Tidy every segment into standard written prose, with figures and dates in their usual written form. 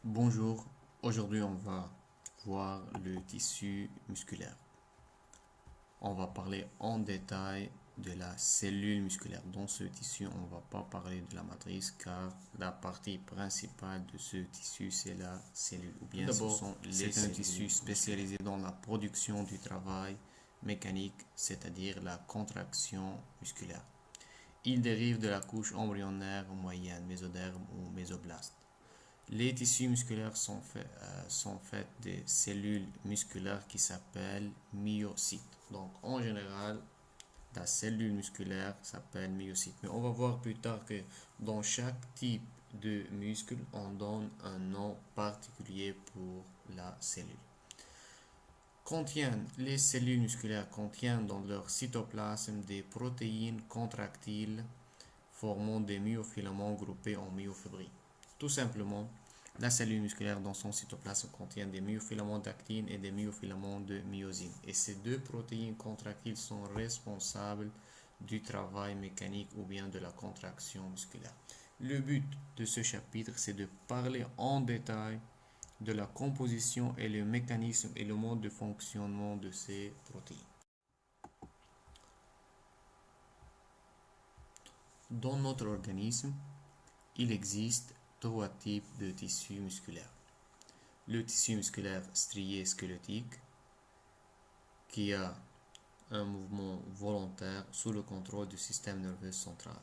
Bonjour, aujourd'hui on va voir le tissu musculaire. On va parler en détail de la cellule musculaire. Dans ce tissu, on ne va pas parler de la matrice car la partie principale de ce tissu c'est la cellule. Ou bien ce sont c'est un tissu spécialisé dans la production du travail mécanique, c'est-à-dire la contraction musculaire. Il dérive de la couche embryonnaire moyenne, mésoderme ou mésoblaste. Les tissus musculaires sont faits des cellules musculaires qui s'appellent myocytes. Donc, en général, la cellule musculaire s'appelle myocyte. Mais on va voir plus tard que dans chaque type de muscle, on donne un nom particulier pour la cellule. Les cellules musculaires contiennent dans leur cytoplasme des protéines contractiles formant des myofilaments groupés en myofibrilles. Tout simplement, la cellule musculaire dans son cytoplasme contient des myofilaments d'actine et des myofilaments de myosine. Et ces deux protéines contractiles sont responsables du travail mécanique ou bien de la contraction musculaire. Le but de ce chapitre, c'est de parler en détail de la composition et le mécanisme et le mode de fonctionnement de ces protéines. Dans notre organisme, il existe trois types de tissus musculaires. Le tissu musculaire strié squelettique, qui a un mouvement volontaire sous le contrôle du système nerveux central.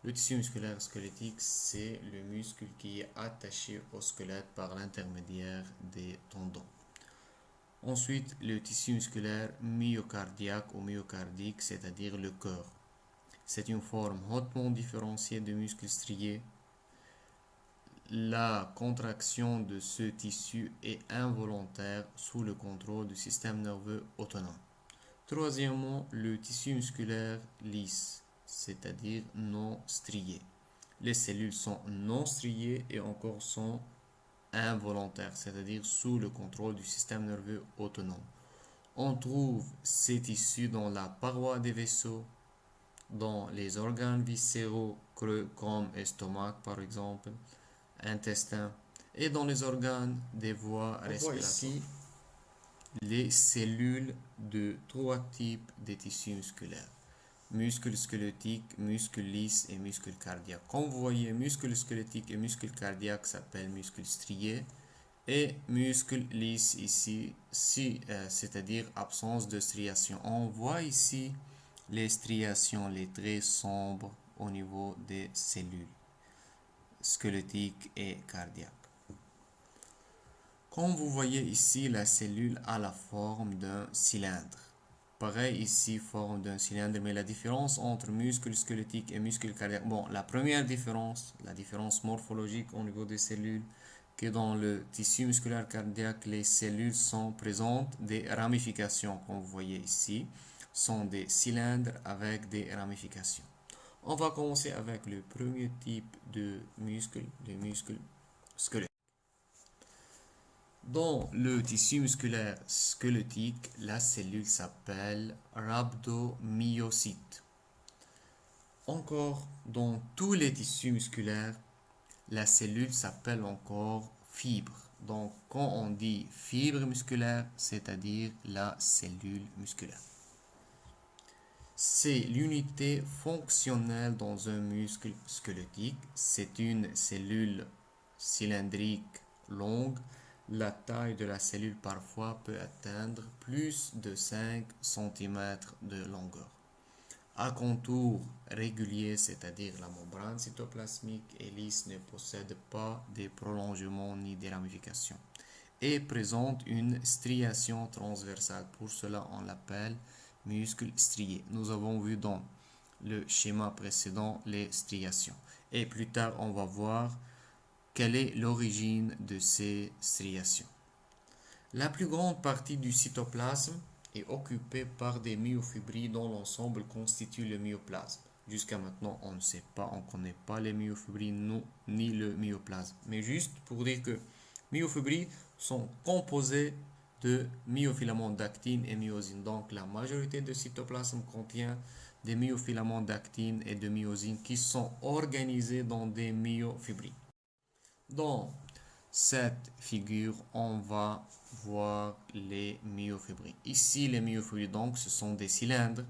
Le tissu musculaire squelettique, c'est le muscle qui est attaché au squelette par l'intermédiaire des tendons. Ensuite, le tissu musculaire myocardiaque ou myocardique, c'est-à-dire le cœur. C'est une forme hautement différenciée de muscles striés. La contraction de ce tissu est involontaire sous le contrôle du système nerveux autonome. Troisièmement, le tissu musculaire lisse, c'est-à-dire non strié. Les cellules sont non striées et encore sont involontaires, c'est-à-dire sous le contrôle du système nerveux autonome. On trouve ces tissus dans la paroi des vaisseaux, dans les organes viscéraux creux comme estomac par exemple, intestin, et dans les organes des voies respiratoires. Ici les cellules de trois types de tissus musculaires. Muscles squelettiques, muscles lisses et muscles cardiaques. Comme vous voyez, muscles squelettiques et muscles cardiaques s'appellent muscles striés et muscles lisses ici, c'est-à-dire absence de striation. On voit ici les striations, les traits sombres au niveau des cellules squelettiques et cardiaques. Comme vous voyez ici, la cellule a la forme d'un cylindre. Pareil ici, forme d'un cylindre, mais la différence entre muscles squelettiques et muscles cardiaques, bon, la première différence, la différence morphologique au niveau des cellules, que dans le tissu musculaire cardiaque, les cellules sont présentes des ramifications, comme vous voyez ici, sont des cylindres avec des ramifications. On va commencer avec le premier type de muscle squelettiques. Dans le tissu musculaire squelettique, la cellule s'appelle rhabdomyocyte. Encore, dans tous les tissus musculaires, la cellule s'appelle encore fibre. Donc, quand on dit fibre musculaire, c'est-à-dire la cellule musculaire. C'est l'unité fonctionnelle dans un muscle squelettique. C'est une cellule cylindrique longue. La taille de la cellule parfois peut atteindre plus de 5 cm de longueur. À contour régulier, c'est-à-dire la membrane cytoplasmique et lisse ne possède pas de prolongement ni de ramifications et présente une striation transversale. Pour cela, on l'appelle muscle strié. Nous avons vu dans le schéma précédent les striations. Et plus tard, on va voir quelle est l'origine de ces striations. La plus grande partie du cytoplasme est occupée par des myofibrilles dont l'ensemble constitue le myoplasme. Jusqu'à maintenant, on ne sait pas, on ne connaît pas les myofibrilles ni le myoplasme. Mais juste pour dire que myofibrilles sont composées de myofilaments d'actine et myosine. Donc la majorité du cytoplasme contient des myofilaments d'actine et de myosine qui sont organisés dans des myofibrilles. Dans cette figure, on va voir les myofibrilles. Ici, les myofibrilles, donc, ce sont des cylindres.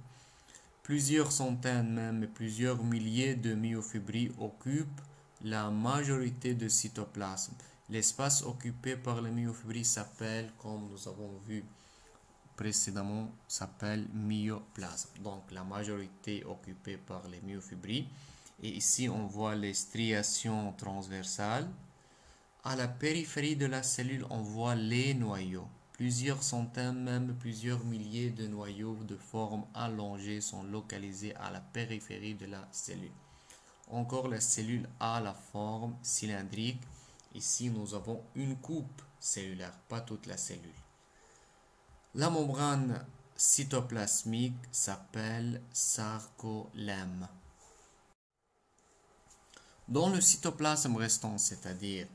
Plusieurs centaines, même plusieurs milliers de myofibrilles occupent la majorité du cytoplasme. L'espace occupé par les myofibrilles s'appelle, comme nous avons vu précédemment, s'appelle myoplasme. Donc, la majorité occupée par les myofibrilles. Et ici, on voit les striations transversales. À la périphérie de la cellule, on voit les noyaux. Plusieurs centaines, même plusieurs milliers de noyaux de forme allongée sont localisés à la périphérie de la cellule. Encore, la cellule a la forme cylindrique. Ici, nous avons une coupe cellulaire, pas toute la cellule. La membrane cytoplasmique s'appelle sarcolème. Dans le cytoplasme restant, c'est-à-dire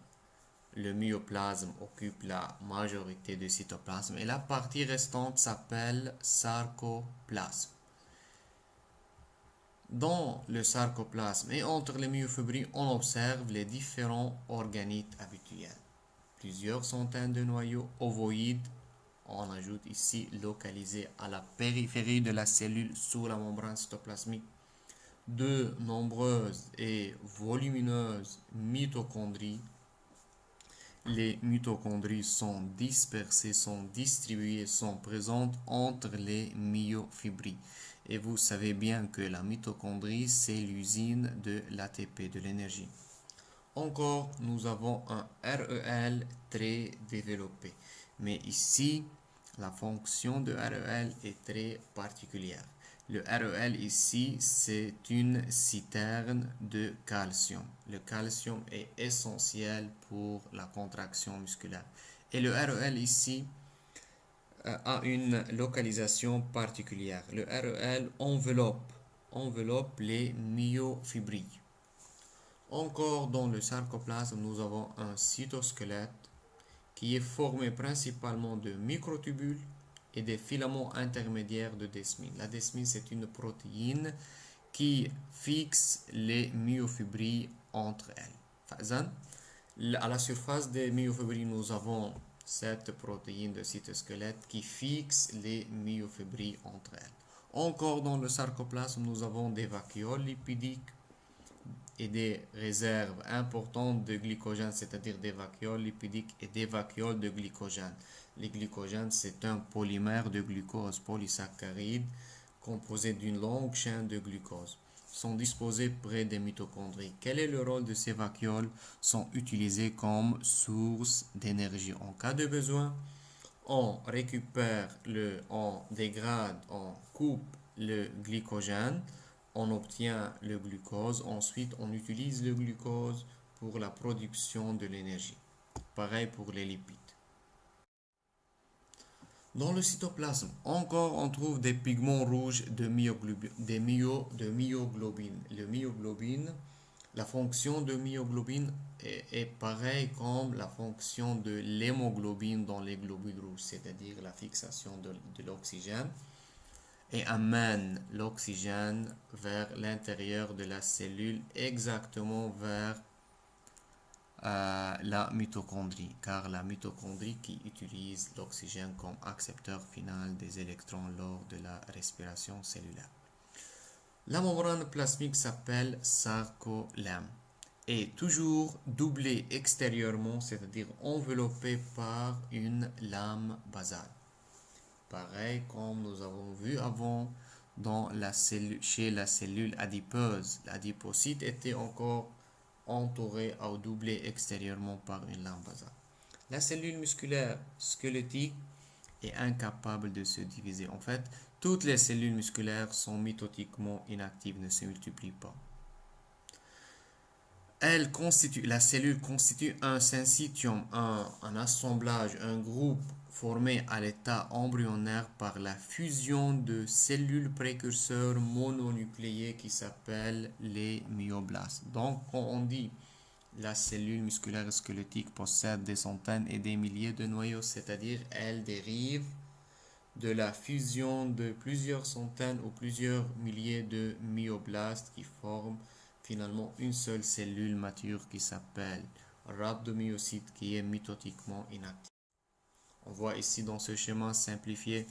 le myoplasme occupe la majorité du cytoplasme et la partie restante s'appelle sarcoplasme. Dans le sarcoplasme et entre les myofibrilles, on observe les différents organites habituels. Plusieurs centaines de noyaux ovoïdes, on ajoute ici localisés à la périphérie de la cellule sous la membrane cytoplasmique. De nombreuses et volumineuses mitochondries. Les mitochondries sont dispersées, sont distribuées, sont présentes entre les myofibrilles. Et vous savez bien que la mitochondrie, c'est l'usine de l'ATP, de l'énergie. Encore, nous avons un REL très développé. Mais ici, la fonction de REL est très particulière. Le REL ici, c'est une citerne de calcium. Le calcium est essentiel pour la contraction musculaire. Et le REL ici a une localisation particulière. Le REL enveloppe les myofibrilles. Encore dans le sarcoplasme, nous avons un cytosquelette qui est formé principalement de microtubules et des filaments intermédiaires de desmine. La desmine, c'est une protéine qui fixe les myofibrilles entre elles. À la surface des myofibrilles, nous avons cette protéine de cytosquelette qui fixe les myofibrilles entre elles. Encore dans le sarcoplasme, nous avons des vacuoles lipidiques et des réserves importantes de glycogène, c'est-à-dire des vacuoles lipidiques et des vacuoles de glycogène. Les glycogènes, c'est un polymère de glucose polysaccharide composé d'une longue chaîne de glucose. Sont disposés près des mitochondries. Quel est le rôle de ces vacuoles? Sont utilisés comme source d'énergie. En cas de besoin, on récupère on dégrade, on coupe le glycogène, on obtient le glucose. Ensuite, on utilise le glucose pour la production de l'énergie. Pareil pour les lipides. Dans le cytoplasme, encore, on trouve des pigments rouges de myoglobine. Le myoglobine, la fonction de myoglobine est pareille comme la fonction de l'hémoglobine dans les globules rouges, c'est-à-dire la fixation de l'oxygène et amène l'oxygène vers l'intérieur de la cellule, exactement vers la mitochondrie, car la mitochondrie qui utilise l'oxygène comme accepteur final des électrons lors de la respiration cellulaire. La membrane plasmique s'appelle sarcolème et toujours doublée extérieurement, c'est-à-dire enveloppée par une lame basale. Pareil comme nous avons vu avant chez la cellule adipeuse. L'adipocyte était encore entouré ou doublé extérieurement par une lame basale. La cellule musculaire squelettique est incapable de se diviser. En fait, toutes les cellules musculaires sont mitotiquement inactives, ne se multiplient pas. La cellule constitue un syncytium, un assemblage, un groupe formé à l'état embryonnaire par la fusion de cellules précurseurs mononucléées qui s'appellent les myoblastes. Donc, quand on dit la cellule musculaire squelettique possède des centaines et des milliers de noyaux, c'est-à-dire elle dérive de la fusion de plusieurs centaines ou plusieurs milliers de myoblastes qui forment finalement une seule cellule mature qui s'appelle rhabdomyocyte qui est mitotiquement inactif. On voit ici dans ce schéma simplifié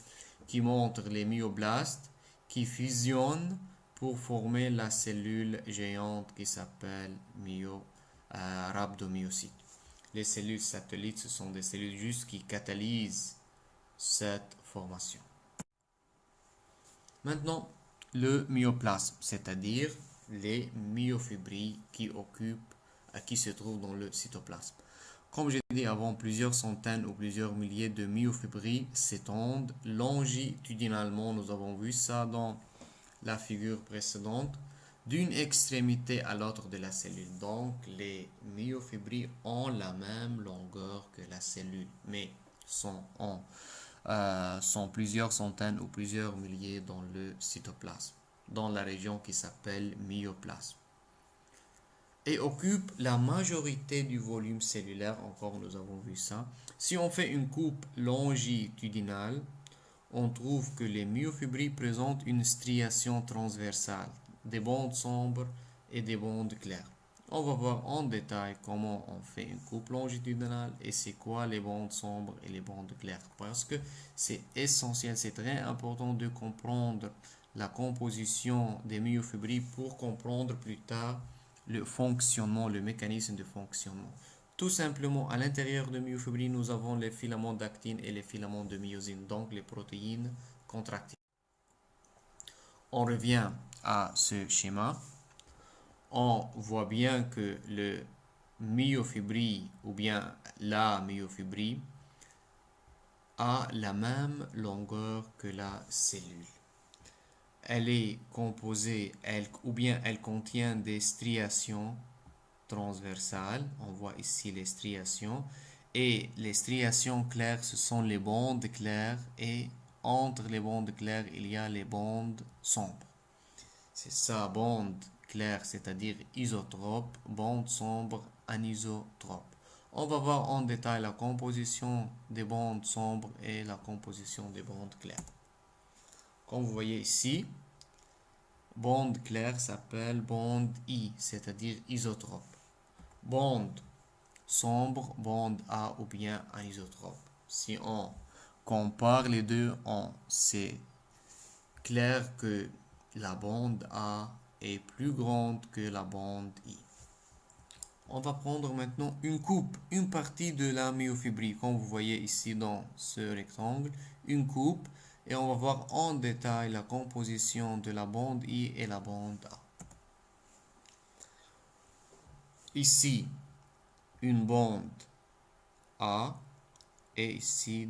qui montre les myoblastes qui fusionnent pour former la cellule géante qui s'appelle rhabdomyocyte. Les cellules satellites, ce sont des cellules juste qui catalysent cette formation. Maintenant, le myoplasme, c'est-à-dire les myofibrilles qui se trouvent dans le cytoplasme. Comme j'ai dit avant, plusieurs centaines ou plusieurs milliers de myofibrilles s'étendent longitudinalement. Nous avons vu ça dans la figure précédente, d'une extrémité à l'autre de la cellule. Donc, les myofibrilles ont la même longueur que la cellule, mais sont plusieurs centaines ou plusieurs milliers dans le cytoplasme, dans la région qui s'appelle myoplasme, et occupent la majorité du volume cellulaire. Encore, nous avons vu ça. Si on fait une coupe longitudinale, on trouve que les myofibrilles présentent une striation transversale, des bandes sombres et des bandes claires. On va voir en détail comment on fait une coupe longitudinale et c'est quoi les bandes sombres et les bandes claires. Parce que c'est essentiel, c'est très important de comprendre la composition des myofibrilles pour comprendre plus tard le fonctionnement, le mécanisme de fonctionnement. Tout simplement, à l'intérieur de myofibrilles, nous avons les filaments d'actine et les filaments de myosine, donc les protéines contractiles. On revient à ce schéma. On voit bien que le myofibrille ou bien la myofibrille a la même longueur que la cellule. Elle est composée, ou bien elle contient des striations transversales. On voit ici les striations. Et les striations claires, ce sont les bandes claires. Et entre les bandes claires, il y a les bandes sombres. C'est ça, bande claire, c'est-à-dire isotrope, bande sombre, anisotrope. On va voir en détail la composition des bandes sombres et la composition des bandes claires. Comme vous voyez ici, bande claire s'appelle bande I, c'est-à-dire isotrope. Bande sombre, bande A ou bien anisotrope. Si on compare les deux, c'est clair que la bande A est plus grande que la bande I. On va prendre maintenant une coupe, une partie de la myofibrille, comme vous voyez ici dans ce rectangle, une coupe, et on va voir en détail la composition de la bande I et la bande A. Ici, une bande A, et ici,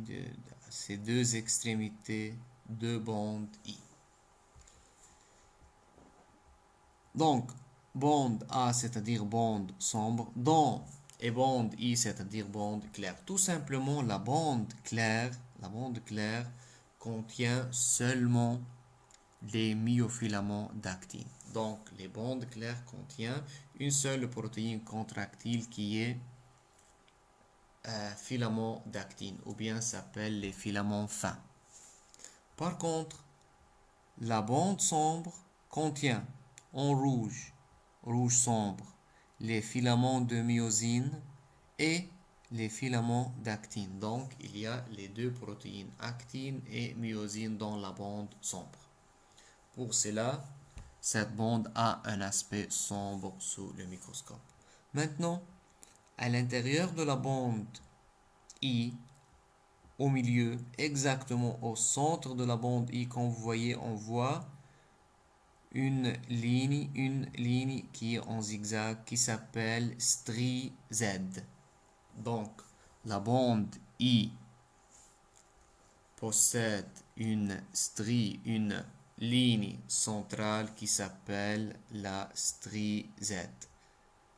ces deux extrémités, deux bandes I. Donc, bande A, c'est-à-dire bande sombre, et bande I, c'est-à-dire bande claire. Tout simplement, la bande claire contient seulement les myofilaments d'actine. Donc, les bandes claires contiennent une seule protéine contractile qui est filament d'actine, ou bien s'appelle les filaments fins. Par contre, la bande sombre contient en rouge sombre, les filaments de myosine et les filaments d'actine. Donc, il y a les deux protéines, actine et myosine, dans la bande sombre. Pour cela, cette bande a un aspect sombre sous le microscope. Maintenant, à l'intérieur de la bande I, au milieu, exactement au centre de la bande I, comme vous voyez, on voit une ligne qui est en zigzag qui s'appelle strie Z. Donc, la bande I possède une ligne centrale qui s'appelle la strie Z.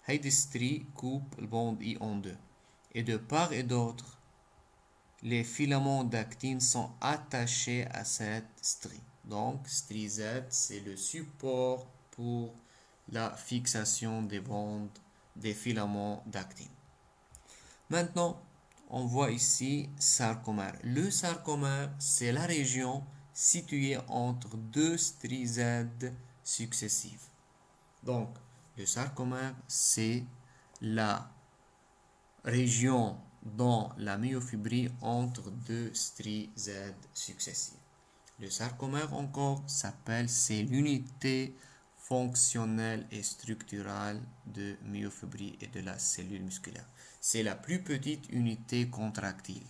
Cette strie coupe la bande I en deux. Et de part et d'autre, les filaments d'actine sont attachés à cette strie. Donc, strie Z, c'est le support pour la fixation des bandes des filaments d'actine. Maintenant, on voit ici sarcomère. Le sarcomère, c'est la région située entre deux stries Z successives. Donc, le sarcomère, c'est la région dans la myofibrie entre deux stries Z successives. Le sarcomère encore s'appelle, c'est l'unité fonctionnelle et structurale de myofibrie et de la cellule musculaire. C'est la plus petite unité contractile.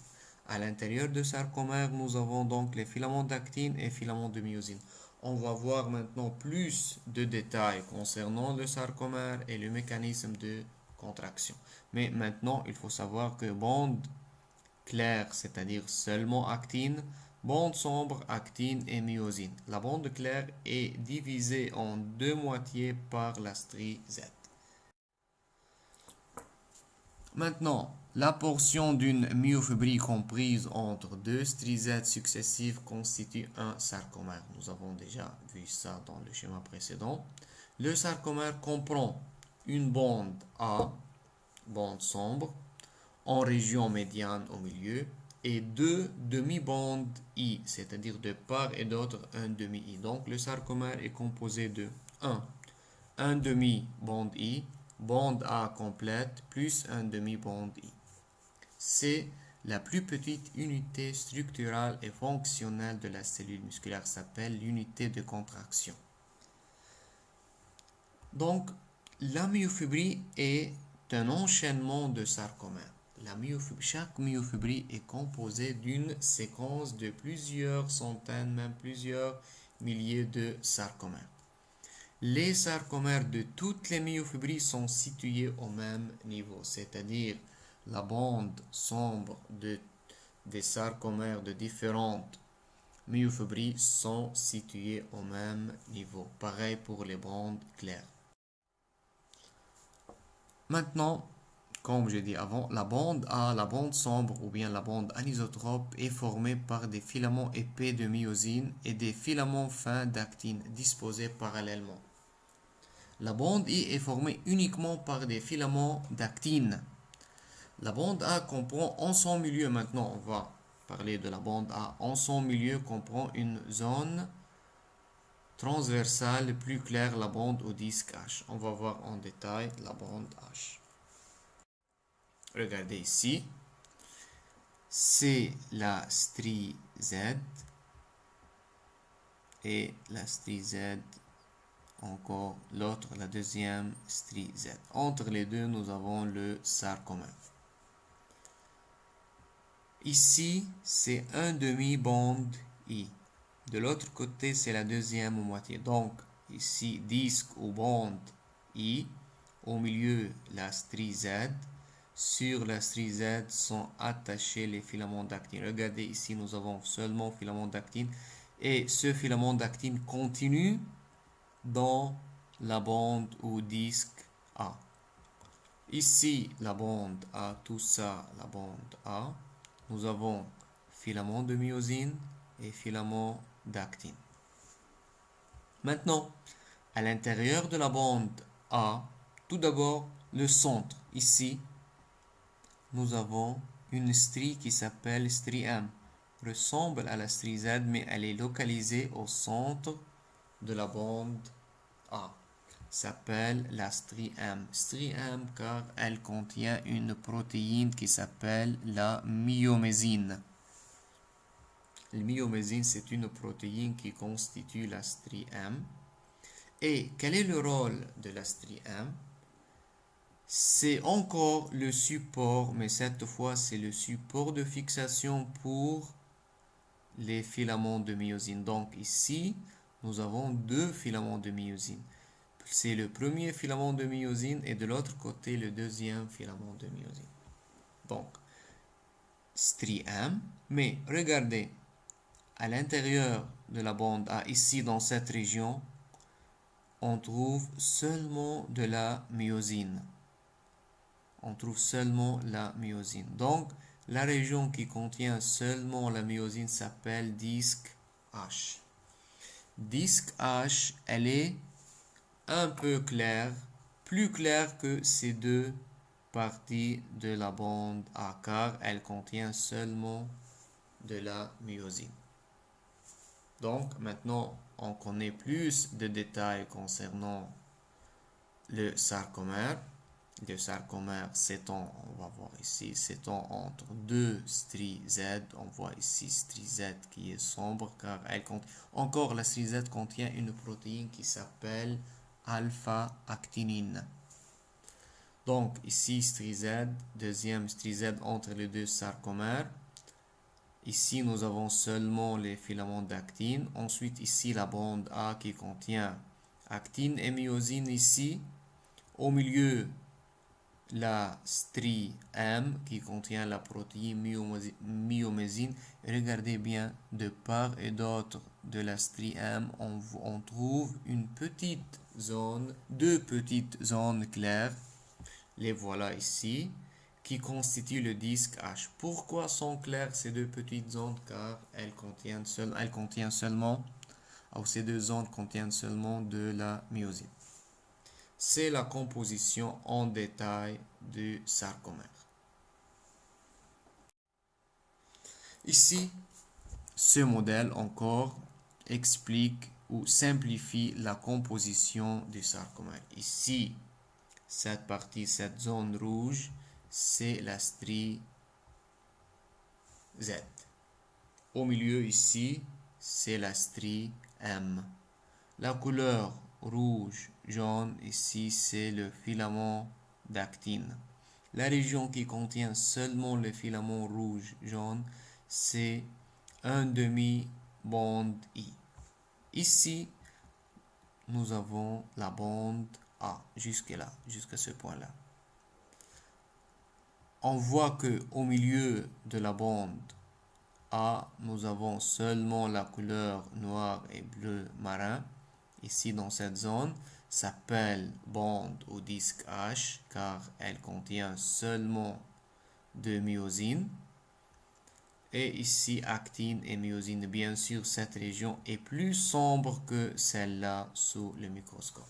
À l'intérieur de sarcomère, nous avons donc les filaments d'actine et filaments de myosine. On va voir maintenant plus de détails concernant le sarcomère et le mécanisme de contraction. Mais maintenant, il faut savoir que bande claire, c'est-à-dire seulement actine, bande sombre, actine et myosine. La bande claire est divisée en deux moitiés par la strie Z. Maintenant, la portion d'une myofibrie comprise entre deux stries Z successives constitue un sarcomère. Nous avons déjà vu ça dans le schéma précédent. Le sarcomère comprend une bande A, bande sombre, en région médiane au milieu, et deux demi-bandes I, c'est-à-dire de part et d'autre un demi-I. Donc le sarcomère est composé de 1 demi-bande I, bande A complète, plus un demi-bande I. C'est la plus petite unité structurale et fonctionnelle de la cellule musculaire, s'appelle l'unité de contraction. Donc, la myofibrie est un enchaînement de sarcomères. Chaque myofibrie est composée d'une séquence de plusieurs centaines, même plusieurs milliers de sarcomères. Les sarcomères de toutes les myofibries sont situés au même niveau, c'est-à-dire la bande sombre des sarcomères de différentes myofibries sont situées au même niveau. Pareil pour les bandes claires. Maintenant, comme j'ai dit avant, la bande A, la bande sombre ou bien la bande anisotrope est formée par des filaments épais de myosine et des filaments fins d'actine disposés parallèlement. La bande I est formée uniquement par des filaments d'actine. La bande A comprend en son milieu, maintenant on va parler de la bande A, en son milieu comprend une zone transversale plus claire, la bande au disque H. On va voir en détail la bande H. Regardez ici, c'est la strie Z et la strie Z, encore l'autre, la deuxième strie Z. Entre les deux, nous avons le sarcomère. Ici, c'est un demi-bande I. De l'autre côté, c'est la deuxième moitié. Donc, ici, disque ou bande I. Au milieu, la strie Z. Sur la strie Z sont attachés les filaments d'actine. Regardez ici, nous avons seulement filament d'actine. Et ce filament d'actine continue dans la bande ou disque A. Ici, la bande A, tout ça, la bande A. Nous avons filament de myosine et filament d'actine. Maintenant, à l'intérieur de la bande A, tout d'abord, le centre. Ici, nous avons une strie qui s'appelle strie M. Ressemble à la strie Z, mais elle est localisée au centre de la bande A. S'appelle la strie M. Strie M car elle contient une protéine qui s'appelle la myomésine. La myomésine, c'est une protéine qui constitue la strie M. Et quel est le rôle de la strie M? C'est encore le support, mais cette fois c'est le support de fixation pour les filaments de myosine. Donc ici, nous avons deux filaments de myosine. C'est le premier filament de myosine et de l'autre côté le deuxième filament de myosine. Donc, strie M, mais regardez, à l'intérieur de la bande A, ici dans cette région, on trouve seulement de la myosine. On trouve seulement la myosine. Donc, la région qui contient seulement la myosine s'appelle disque H. Disque H, elle est un peu claire, plus claire que ces deux parties de la bande A, car elle contient seulement de la myosine. Donc, maintenant, on connaît plus de détails concernant le sarcomère. de sarcomère s'étend, on va voir ici, s'étend entre deux stries Z. On voit ici strie Z qui est sombre car elle contient, encore la strie Z contient une protéine qui s'appelle alpha-actinine. Donc ici strie Z, deuxième strie Z entre les deux sarcomères. Ici nous avons seulement les filaments d'actine. Ensuite ici la bande A qui contient actine et myosine ici. Au milieu la strie M qui contient la protéine myomésine. Regardez bien, de part et d'autre de la strie M, on trouve une petite zone, deux petites zones claires. Les voilà ici, qui constituent le disque H. Pourquoi sont claires ces deux petites zones? Car elles contiennent seulement, ou ces deux zones contiennent seulement de la myosine. C'est la composition en détail du sarcomère. Ici, ce modèle encore explique ou simplifie la composition du sarcomère. Ici, cette partie, cette zone rouge, c'est la strie Z. Au milieu ici, c'est la strie M. La couleur rouge, jaune, ici, c'est le filament d'actine. La région qui contient seulement le filament rouge, jaune, c'est un demi-bande I. Ici, nous avons la bande A, jusqu'à là, jusqu'à ce point-là. On voit que au milieu de la bande A, nous avons seulement la couleur noir et bleu marin. Ici, dans cette zone, s'appelle bande au disque H, car elle contient seulement de myosine. Et ici, actine et myosine. Bien sûr, cette région est plus sombre que celle-là sous le microscope.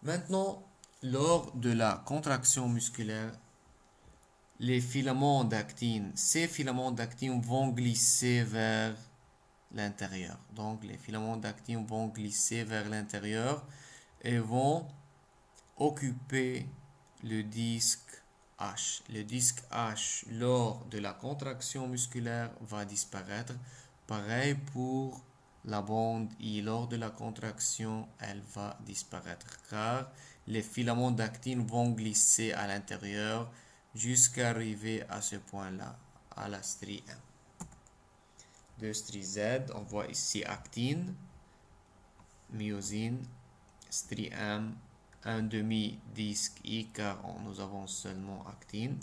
Maintenant, lors de la contraction musculaire, les filaments d'actine, ces filaments d'actine vont glisser vers l'intérieur. Donc, les filaments d'actine vont glisser vers l'intérieur et vont occuper le disque H. Le disque H, lors de la contraction musculaire, va disparaître. Pareil pour la bande I. Lors de la contraction, elle va disparaître car les filaments d'actine vont glisser à l'intérieur jusqu'à arriver à ce point-là, à la strie M. De strie Z, on voit ici actine, myosine, strie M, un demi-disque I car nous avons seulement actine,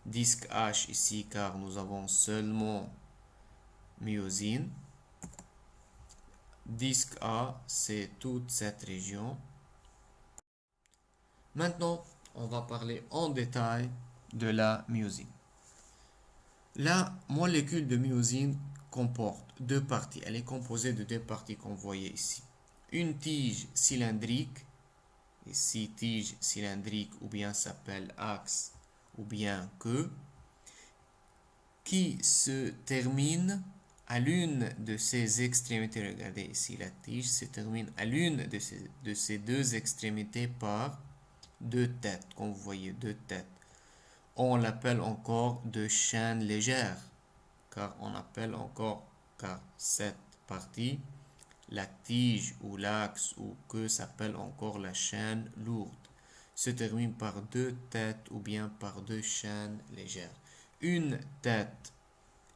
disque H ici car nous avons seulement myosine, disque A, c'est toute cette région. Maintenant, on va parler en détail de la myosine. La molécule de myosine comporte deux parties. Elle est composée de deux parties qu'on voyait ici. Une tige cylindrique, ici tige cylindrique ou bien s'appelle axe ou bien queue, qui se termine à l'une de ses extrémités. Regardez ici, la tige se termine à l'une de ces deux extrémités par deux têtes, comme vous voyez, deux têtes. On l'appelle encore de chaîne légère, car cette partie, la tige ou l'axe ou queue s'appelle encore la chaîne lourde, se termine par deux têtes ou bien par deux chaînes légères. Une tête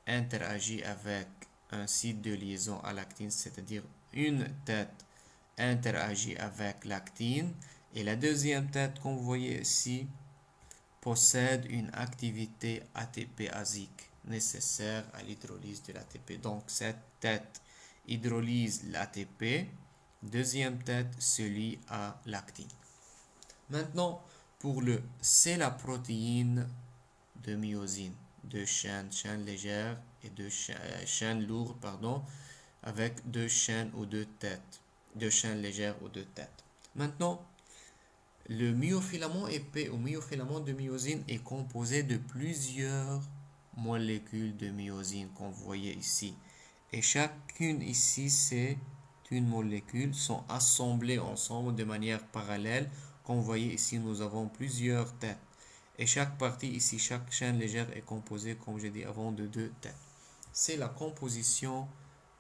interagit avec un site de liaison à l'actine, c'est-à-dire une tête interagit avec l'actine et la deuxième tête, comme vous voyez ici, possède une activité ATP-asique nécessaire à l'hydrolyse de l'ATP. Donc, cette tête hydrolyse l'ATP. Deuxième tête se lie à l'actine. Maintenant, pour le C, la protéine de myosine, deux chaînes légères et deux chaînes lourdes, avec deux chaînes ou deux têtes, deux chaînes légères ou deux têtes. Maintenant, le myofilament épais ou myofilament de myosine est composé de plusieurs molécules de myosine qu'on voyait ici. Et chacune ici, c'est une molécule, sont assemblées ensemble de manière parallèle Comme vous voyez ici, nous avons plusieurs têtes. Et chaque partie ici, chaque chaîne légère est composée, comme j'ai dit avant, de 2 têtes. C'est la composition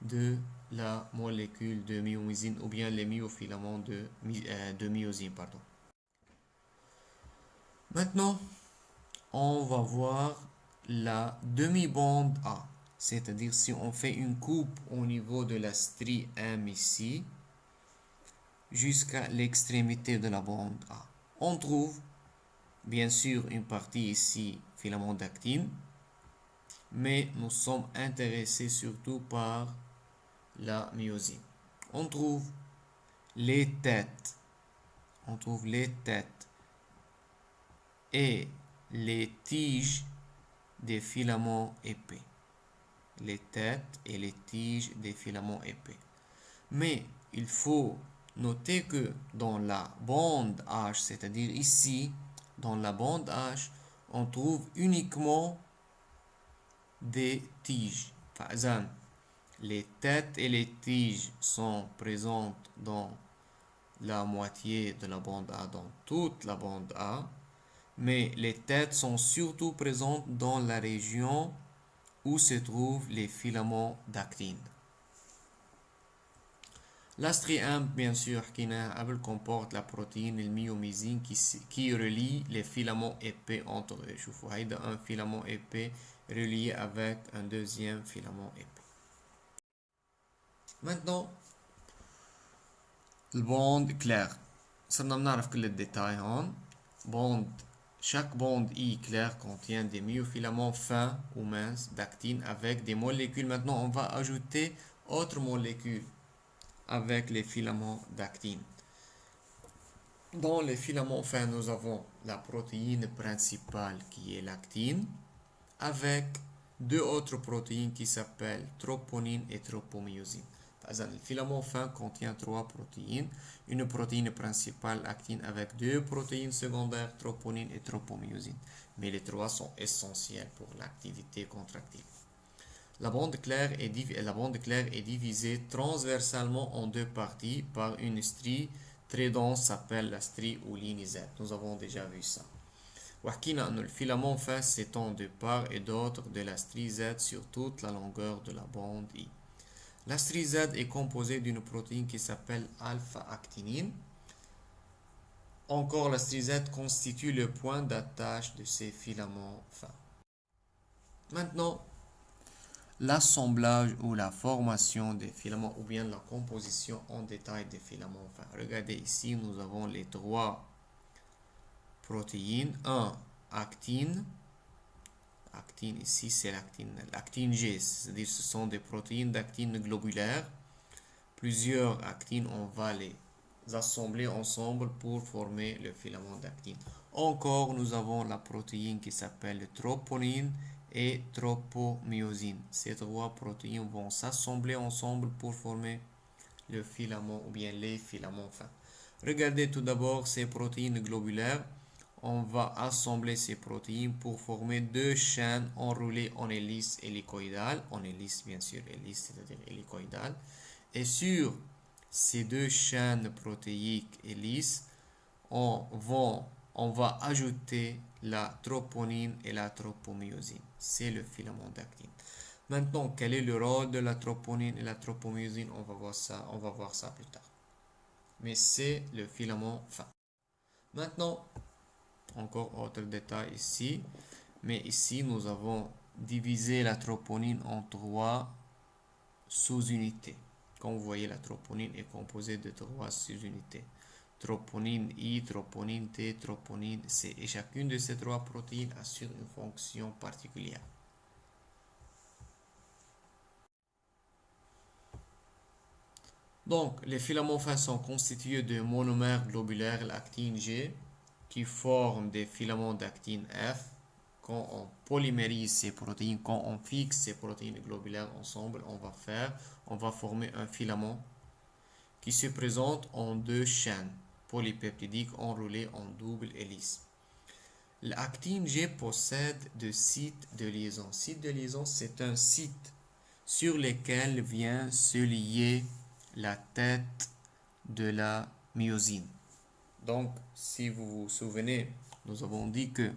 de la molécule de myomysine ou bien les myofilaments de myosine, pardon. Maintenant, on va voir la demi-bande A. C'est-à-dire si on fait une coupe au niveau de la strie M ici, jusqu'à l'extrémité de la bande A. On trouve bien sûr une partie ici, filament d'actine, mais nous sommes intéressés surtout par la myosine. On trouve les têtes, on trouve les têtes et les tiges des filaments épais. Les têtes et les tiges des filaments épais. Mais il faut noter que dans la bande H, c'est-à-dire ici, dans la bande H, on trouve uniquement des tiges. Par exemple, les têtes et les tiges sont présentes dans la moitié de la bande A, dans toute la bande A, mais les têtes sont surtout présentes dans la région où se trouvent les filaments d'actine. La strie M, bien sûr, elle comporte la protéine le myomysine qui relie les filaments épais entre eux. Je vous un filament épais relié avec un deuxième filament épais. Maintenant, le bande claire. صرنا بنعرف كل الديتاي هون. Chaque bande I claire contient des myofilaments fins ou minces d'actine avec des molécules. Maintenant, on va ajouter autres molécules avec les filaments d'actine. Dans les filaments fins, nous avons la protéine principale qui est l'actine avec deux autres protéines qui s'appellent troponine et tropomyosine. Le filament fin contient 3 protéines, une protéine principale actine avec 2 protéines secondaires troponine et tropomyosine. Mais les 3 sont essentiels pour l'activité contractile. La bande claire est divisée transversalement en 2 parties par une strie très dense s'appelle la strie ou ligne Z. Nous avons déjà vu ça. Le filament fin s'étend de part et d'autre de la strie Z sur toute la longueur de la bande I. La strie Z est composée d'une protéine qui s'appelle alpha-actinine. Encore, la strie Z constitue le point d'attache de ces filaments fins. Maintenant, l'assemblage ou la formation des filaments ou bien la composition en détail des filaments fins. Regardez ici, nous avons les 3 protéines. 1, actine. Actine ici, c'est l'actine G, c'est-à-dire ce sont des protéines d'actine globulaire. Plusieurs actines, on va les assembler ensemble pour former le filament d'actine. Encore, nous avons la protéine qui s'appelle troponine et tropomyosine. Ces 3 protéines vont s'assembler ensemble pour former le filament ou bien les filaments fins. Regardez tout d'abord ces protéines globulaires. On va assembler ces protéines pour former 2 chaînes enroulées en hélice hélicoïdale. En hélice, bien sûr, hélice, c'est-à-dire hélicoïdale. Et sur ces 2 chaînes protéiques hélices, on va ajouter la troponine et la tropomyosine. C'est le filament d'actine. Maintenant, quel est le rôle de la troponine et la tropomyosine? On va voir ça plus tard. Mais c'est le filament fin. Maintenant, encore autre détail ici. Mais ici, nous avons divisé la troponine en 3 sous-unités. Comme vous voyez, la troponine est composée de 3 sous-unités. Troponine I, troponine T, troponine C. Et chacune de ces 3 protéines assure une fonction particulière. Donc, les filaments fins sont constitués de monomères globulaires, l'actine G, qui forment des filaments d'actine F. Quand on polymérise ces protéines, quand on fixe ces protéines globulaires ensemble, on va former un filament qui se présente en 2 chaînes polypeptidiques enroulées en double hélice. L'actine G possède de sites de liaison. Site de liaison, c'est un site sur lequel vient se lier la tête de la myosine. Donc, si vous vous souvenez, nous avons dit que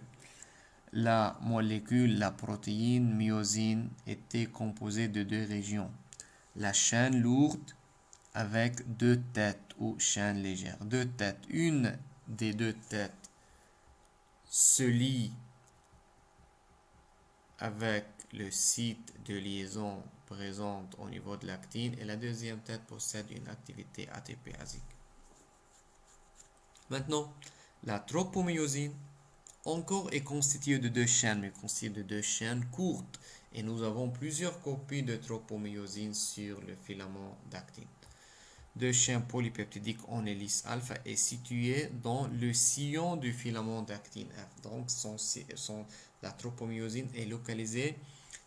la molécule, la protéine myosine, était composée de deux régions. La chaîne lourde avec deux têtes ou chaîne légère. Deux têtes. Une des deux têtes se lie avec le site de liaison présente au niveau de l'actine et la deuxième tête possède une activité ATPasique. Maintenant, la tropomyosine encore est constituée de deux chaînes, mais constituée de deux chaînes courtes. Et nous avons plusieurs copies de tropomyosine sur le filament d'actine. Deux chaînes polypeptidiques en hélice alpha est située dans le sillon du filament d'actine F. Donc, la tropomyosine est localisée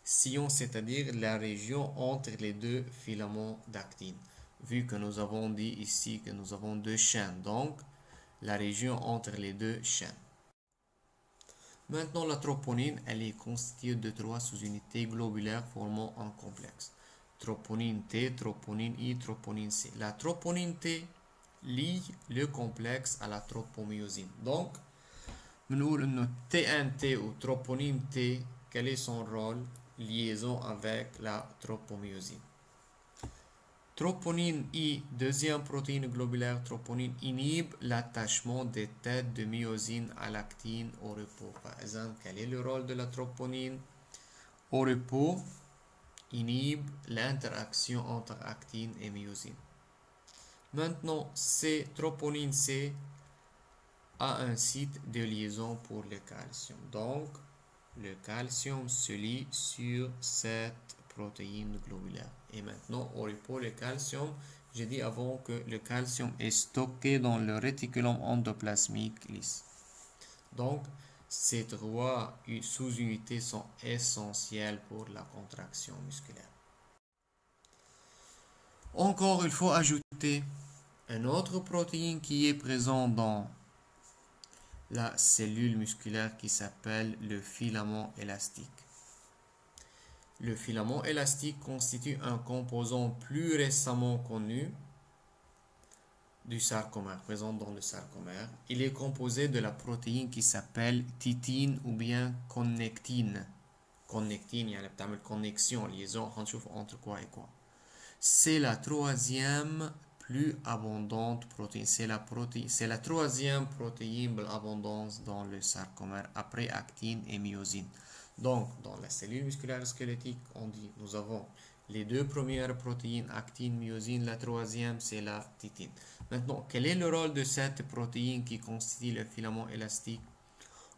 sillon, c'est-à-dire la région entre les deux filaments d'actine. Vu que nous avons dit ici que nous avons deux chaînes, donc la région entre les deux chaînes. Maintenant, la troponine, elle est constituée de trois sous-unités globulaires formant un complexe. Troponine T, troponine I, troponine C. La troponine T lie le complexe à la tropomyosine. Donc, nous TNT ou troponine T, quel est son rôle? Liaison avec la tropomyosine. Troponine I, deuxième protéine globulaire, troponine inhibe l'attachement des têtes de myosine à l'actine au repos. Par exemple, quel est le rôle de la troponine? Au repos, inhibe l'interaction entre actine et myosine. Maintenant, troponine C a un site de liaison pour le calcium. Donc, le calcium se lie sur cette protéine globulaire. Et maintenant, au repos, le calcium, j'ai dit avant que le calcium est stocké dans le réticulum endoplasmique lisse. Donc, ces trois sous-unités sont essentielles pour la contraction musculaire. Encore, il faut ajouter une autre protéine qui est présente dans la cellule musculaire qui s'appelle le filament élastique. Le filament élastique constitue un composant plus récemment connu du sarcomère, présent dans le sarcomère. Il est composé de la protéine qui s'appelle titine ou bien connectine. Connectine, il y a une connexion, liaison entre quoi et quoi. C'est la troisième plus abondante protéine. C'est la troisième protéine abondante dans le sarcomère après actine et myosine. Donc, dans la cellule musculaire squelettique, on dit, nous avons les deux premières protéines, actine, myosine. La troisième, c'est la titine. Maintenant, quel est le rôle de cette protéine qui constitue le filament élastique?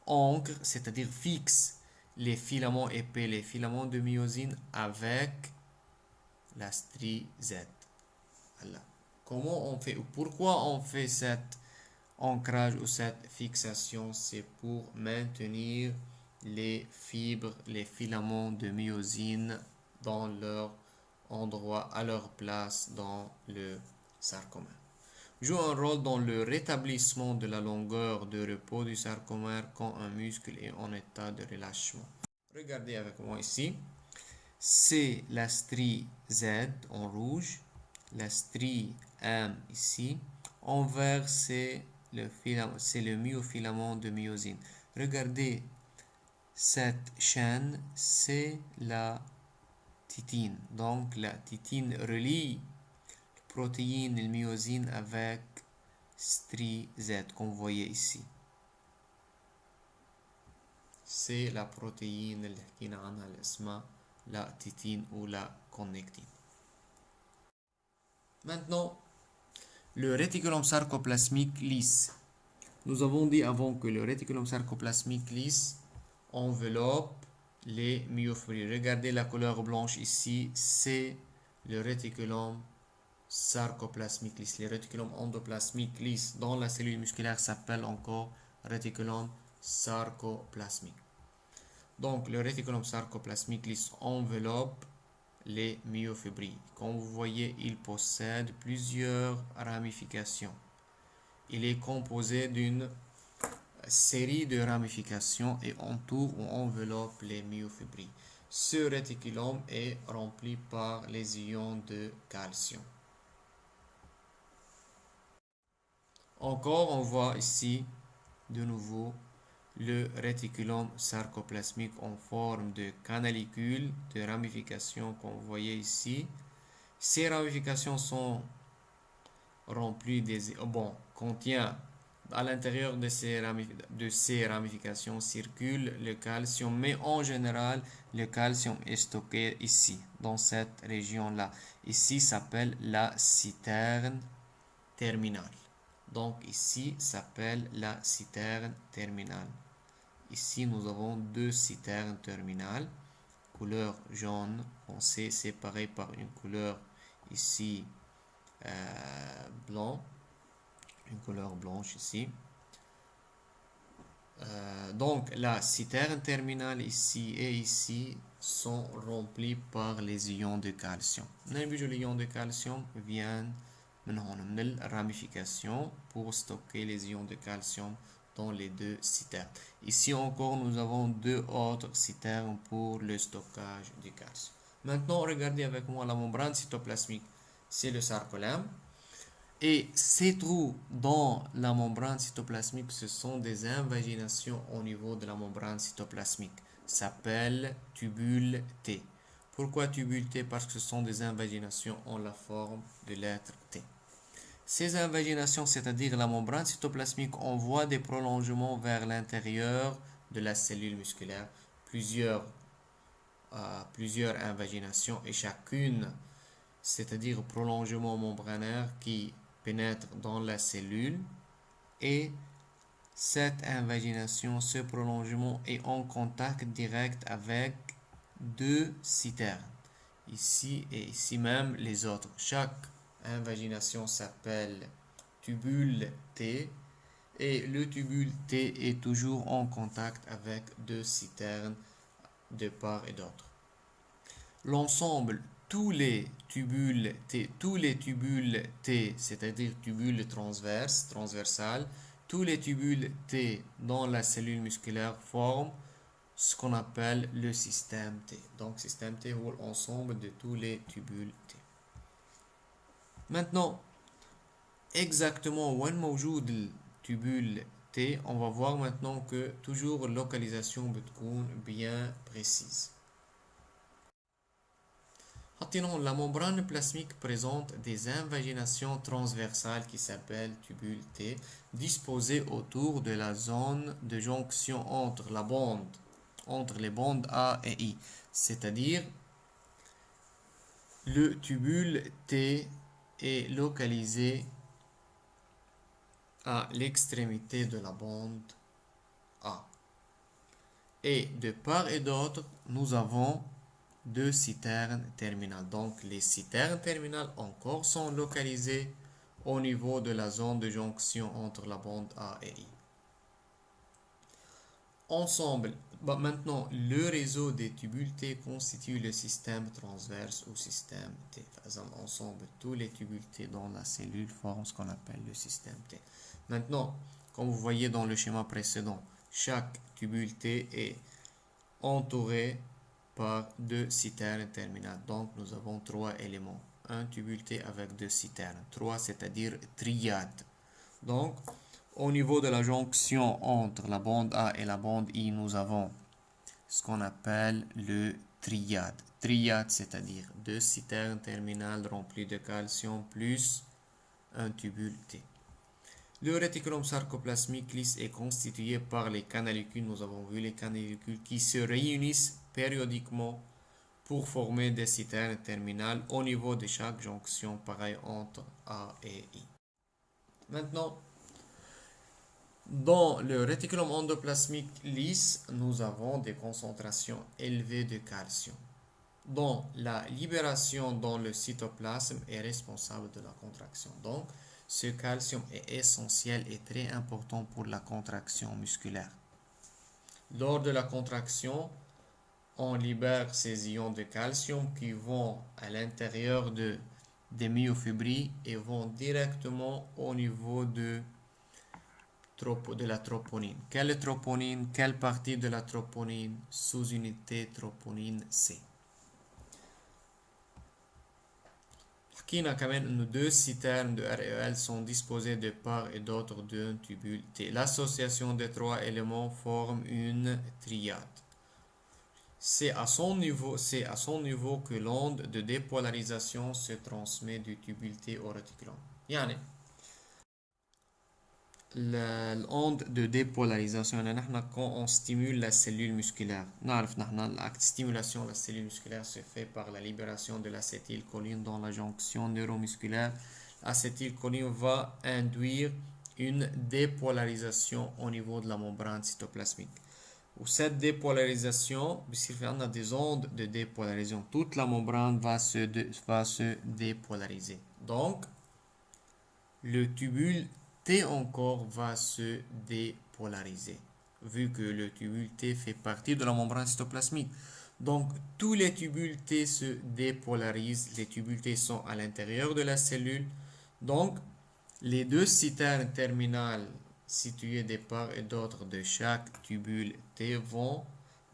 Ancre, c'est-à-dire fixe les filaments épais, les filaments de myosine avec la strie Z. Voilà. Comment on fait ou pourquoi on fait cet ancrage ou cette fixation? C'est pour maintenir les fibres, les filaments de myosine dans leur endroit, à leur place dans le sarcomère. Joue un rôle dans le rétablissement de la longueur de repos du sarcomère quand un muscle est en état de relâchement. Regardez avec moi ici. C'est la strie Z en rouge, la strie M ici. En vert, c'est le myofilament de myosine. Regardez, cette chaîne, c'est la titine. Donc, la titine relie la protéine et myosine avec strie Z, comme vous voyez ici. C'est la protéine اللي حكينا عنها اللي اسمها la titine ou la connectine. Maintenant, le réticulum sarcoplasmique lisse. Nous avons dit avant que le réticulum sarcoplasmique lisse enveloppe les myofibrilles. Regardez la couleur blanche ici, c'est le réticulum sarcoplasmique lisse. Le réticulum endoplasmique lisse dans la cellule musculaire s'appelle encore réticulum sarcoplasmique. Donc, le réticulum sarcoplasmique lisse enveloppe les myofibrilles. Comme vous voyez, il possède plusieurs ramifications. Il est composé d'une série de ramifications et entoure ou enveloppe les myofibrilles. Ce réticulum est rempli par les ions de calcium. Encore, on voit ici de nouveau le réticulum sarcoplasmique en forme de canalicule de ramification qu'on voyait ici. Ces ramifications sont remplies contient à l'intérieur de ces ramifications circule le calcium, mais en général, le calcium est stocké ici, dans cette région-là. Ici s'appelle la citerne terminale. Donc ici s'appelle la citerne terminale. Ici, nous avons deux citernes terminales, couleur jaune foncé séparée par une couleur ici blanc, une couleur blanche ici. Donc la citerne terminale ici et ici sont remplies par les ions de calcium. Les ions de calcium viennent من la ramification pour stocker les ions de calcium dans les deux citernes. Ici encore, nous avons deux autres citernes pour le stockage du calcium. Maintenant, regardez avec moi la membrane cytoplasmique. C'est le sarcolème. Et ces trous dans la membrane cytoplasmique, ce sont des invaginations au niveau de la membrane cytoplasmique. S'appelle tubule T. Pourquoi tubule T? Parce que ce sont des invaginations en la forme de lettre T. Ces invaginations, c'est-à-dire la membrane cytoplasmique, envoie des prolongements vers l'intérieur de la cellule musculaire. Plusieurs invaginations et chacune, c'est-à-dire prolongement membranaire qui pénètre dans la cellule, et cette invagination, ce prolongement est en contact direct avec deux citernes, ici et ici même les autres. Chaque invagination s'appelle tubule T et le tubule T est toujours en contact avec deux citernes de part et d'autre. L'ensemble, tous les tubules T, c'est-à-dire tubules transversales, tous les tubules T dans la cellule musculaire forment ce qu'on appelle le système T. Donc, système T est l'ensemble de tous les tubules T. Maintenant, exactement où est موجود التubule T, on va voir maintenant que toujours localisation بتكون bien précise. La membrane plasmique présente des invaginations transversales qui s'appellent tubules T, disposées autour de la zone de jonction entre les bandes A et I. C'est-à-dire, le tubule T est localisé à l'extrémité de la bande A. Et de part et d'autre, nous avons deux citernes terminales. Donc, les citernes terminales encore sont localisées au niveau de la zone de jonction entre la bande A et I. Ensemble, maintenant, le réseau des tubules T constitue le système transverse ou système T. Ensemble, tous les tubules T dans la cellule forment ce qu'on appelle le système T. Maintenant, comme vous voyez dans le schéma précédent, chaque tubule T est entouré par deux citernes terminales. Donc, nous avons trois éléments. Un tubule T avec deux citernes. Trois, c'est-à-dire triade. Donc, au niveau de la jonction entre la bande A et la bande I, nous avons ce qu'on appelle le triade. Triade, c'est-à-dire deux citernes terminales remplies de calcium plus un tubule T. Le réticulum sarcoplasmique lisse est constitué par les canalicules. Nous avons vu les canalicules qui se réunissent périodiquement pour former des citernes terminales au niveau de chaque jonction pareille entre A et I. Maintenant, dans le réticulum endoplasmique lisse, nous avons des concentrations élevées de calcium, dont la libération dans le cytoplasme est responsable de la contraction. Donc, ce calcium est essentiel et très important pour la contraction musculaire. Lors de la contraction, on libère ces ions de calcium qui vont à l'intérieur des myofibrilles et vont directement au niveau de la troponine. Quelle troponine? Quelle partie de la troponine? Sous-unité troponine C. حكينا كمان إنه deux citernes de REL sont disposées de part et d'autre d'un tubule T. L'association des trois éléments forme une triade. C'est à son niveau que l'onde de dépolarisation se transmet du tubule T au réticulum. يعني l'onde de dépolarisation quand on stimule la cellule musculaire نعرف نحن l'acte stimulation de la cellule musculaire se fait par la libération de l'acétylcholine dans la jonction neuromusculaire. L'acétylcholine va induire une dépolarisation au niveau de la membrane cytoplasmique. Ou cette dépolarisation, on a des ondes de dépolarisation. Toute la membrane va se dépolariser. Donc, le tubule T encore va se dépolariser, vu que le tubule T fait partie de la membrane cytoplasmique. Donc, tous les tubules T se dépolarisent. Les tubules T sont à l'intérieur de la cellule. Donc, les deux citernes terminales situées de part et d'autre de chaque tubule T vont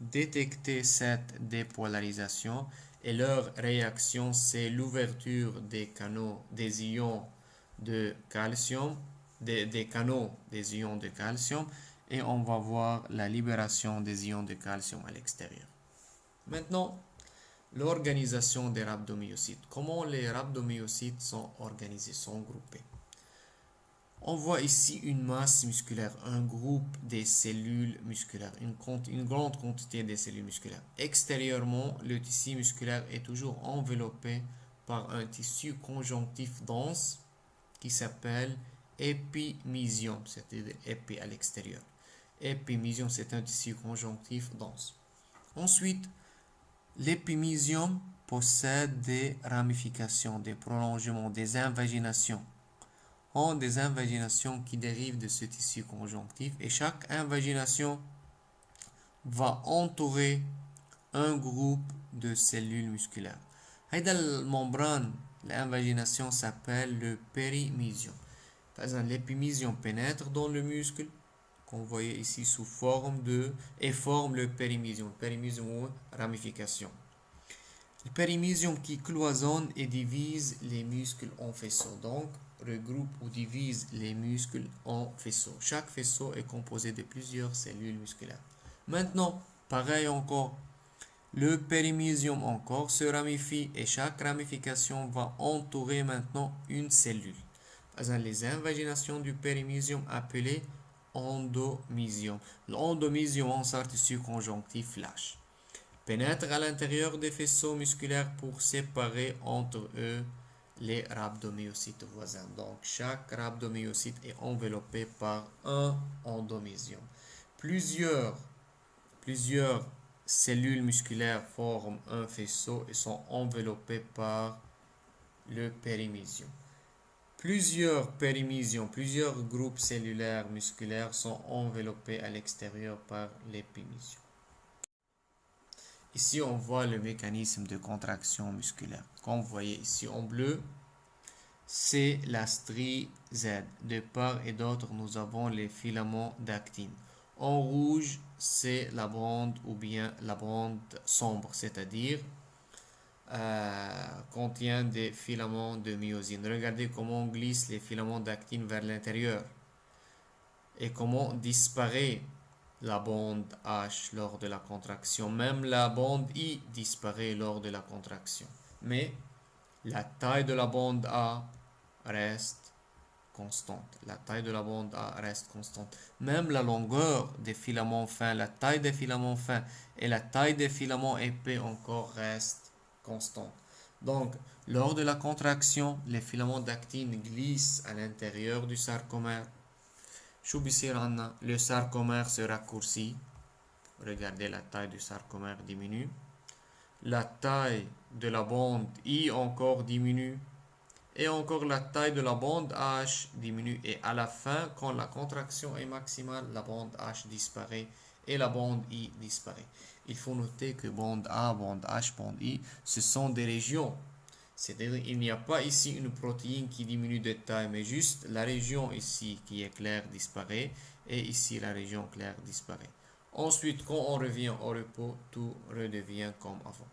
détecter cette dépolarisation et leur réaction, c'est l'ouverture des canaux des ions de calcium, des canaux des ions de calcium, et on va voir la libération des ions de calcium à l'extérieur. Maintenant, l'organisation des rhabdomyocytes. Comment les rhabdomyocytes sont organisés, sont groupés? On voit ici une masse musculaire, un groupe des cellules musculaires, une grande quantité de cellules musculaires. Extérieurement, le tissu musculaire est toujours enveloppé par un tissu conjonctif dense qui s'appelle épimysium, c'est-à-dire épi à l'extérieur. Épimysium, c'est un tissu conjonctif dense. Ensuite, l'épimysium possède des ramifications, des prolongements, des invaginations. Ont des invaginations qui dérivent de ce tissu conjonctif et chaque invagination va entourer un groupe de cellules musculaires. La membrane, l'invagination s'appelle le périmysium. Par exemple, l'épimysium pénètre dans le muscle qu'on voyait ici sous forme de et forme le périmysium. Périmysium ou ramification. Le périmysium qui cloisonne et divise les muscles en faisceaux. Donc, regroupe ou divise les muscles en faisceaux. Chaque faisceau est composé de plusieurs cellules musculaires. Maintenant, pareil encore, le périmysium encore se ramifie et chaque ramification va entourer maintenant une cellule. Par exemple, les invaginations du périmysium appelées endomysium. L'endomysium en sorte tissu conjonctif lâche pénètre à l'intérieur des faisceaux musculaires pour séparer entre eux les rhabdomyocytes voisins. Donc, chaque rhabdomyocyte est enveloppé par un endomysium. Plusieurs cellules musculaires forment un faisceau et sont enveloppées par le périmysium. Plusieurs périmysiums, plusieurs groupes cellulaires musculaires sont enveloppés à l'extérieur par l'épimysium. Ici, on voit le mécanisme de contraction musculaire. Comme vous voyez ici en bleu, c'est la strie Z. De part et d'autre, nous avons les filaments d'actine. En rouge, c'est la bande ou bien la bande sombre, c'est-à-dire contient des filaments de myosine. Regardez comment on glisse les filaments d'actine vers l'intérieur et comment disparaît la bande H lors de la contraction. Même la bande I disparaît lors de la contraction. Mais la taille de la bande A reste constante. La taille de la bande A reste constante. Même la longueur des filaments fins, la taille des filaments fins et la taille des filaments épais encore restent constantes. Donc, lors de la contraction, les filaments d'actine glissent à l'intérieur du sarcomère. Le sarcomère se raccourcit. Regardez, la taille du sarcomère diminue. La taille de la bande I encore diminue. Et encore la taille de la bande H diminue. Et à la fin, quand la contraction est maximale, la bande H disparaît et la bande I disparaît. Il faut noter que bande A, bande H, bande I, ce sont des régions. C'est-à-dire qu'il n'y a pas ici une protéine qui diminue de taille, mais juste la région ici qui est claire disparaît et ici la région claire disparaît. Ensuite, quand on revient au repos, tout redevient comme avant.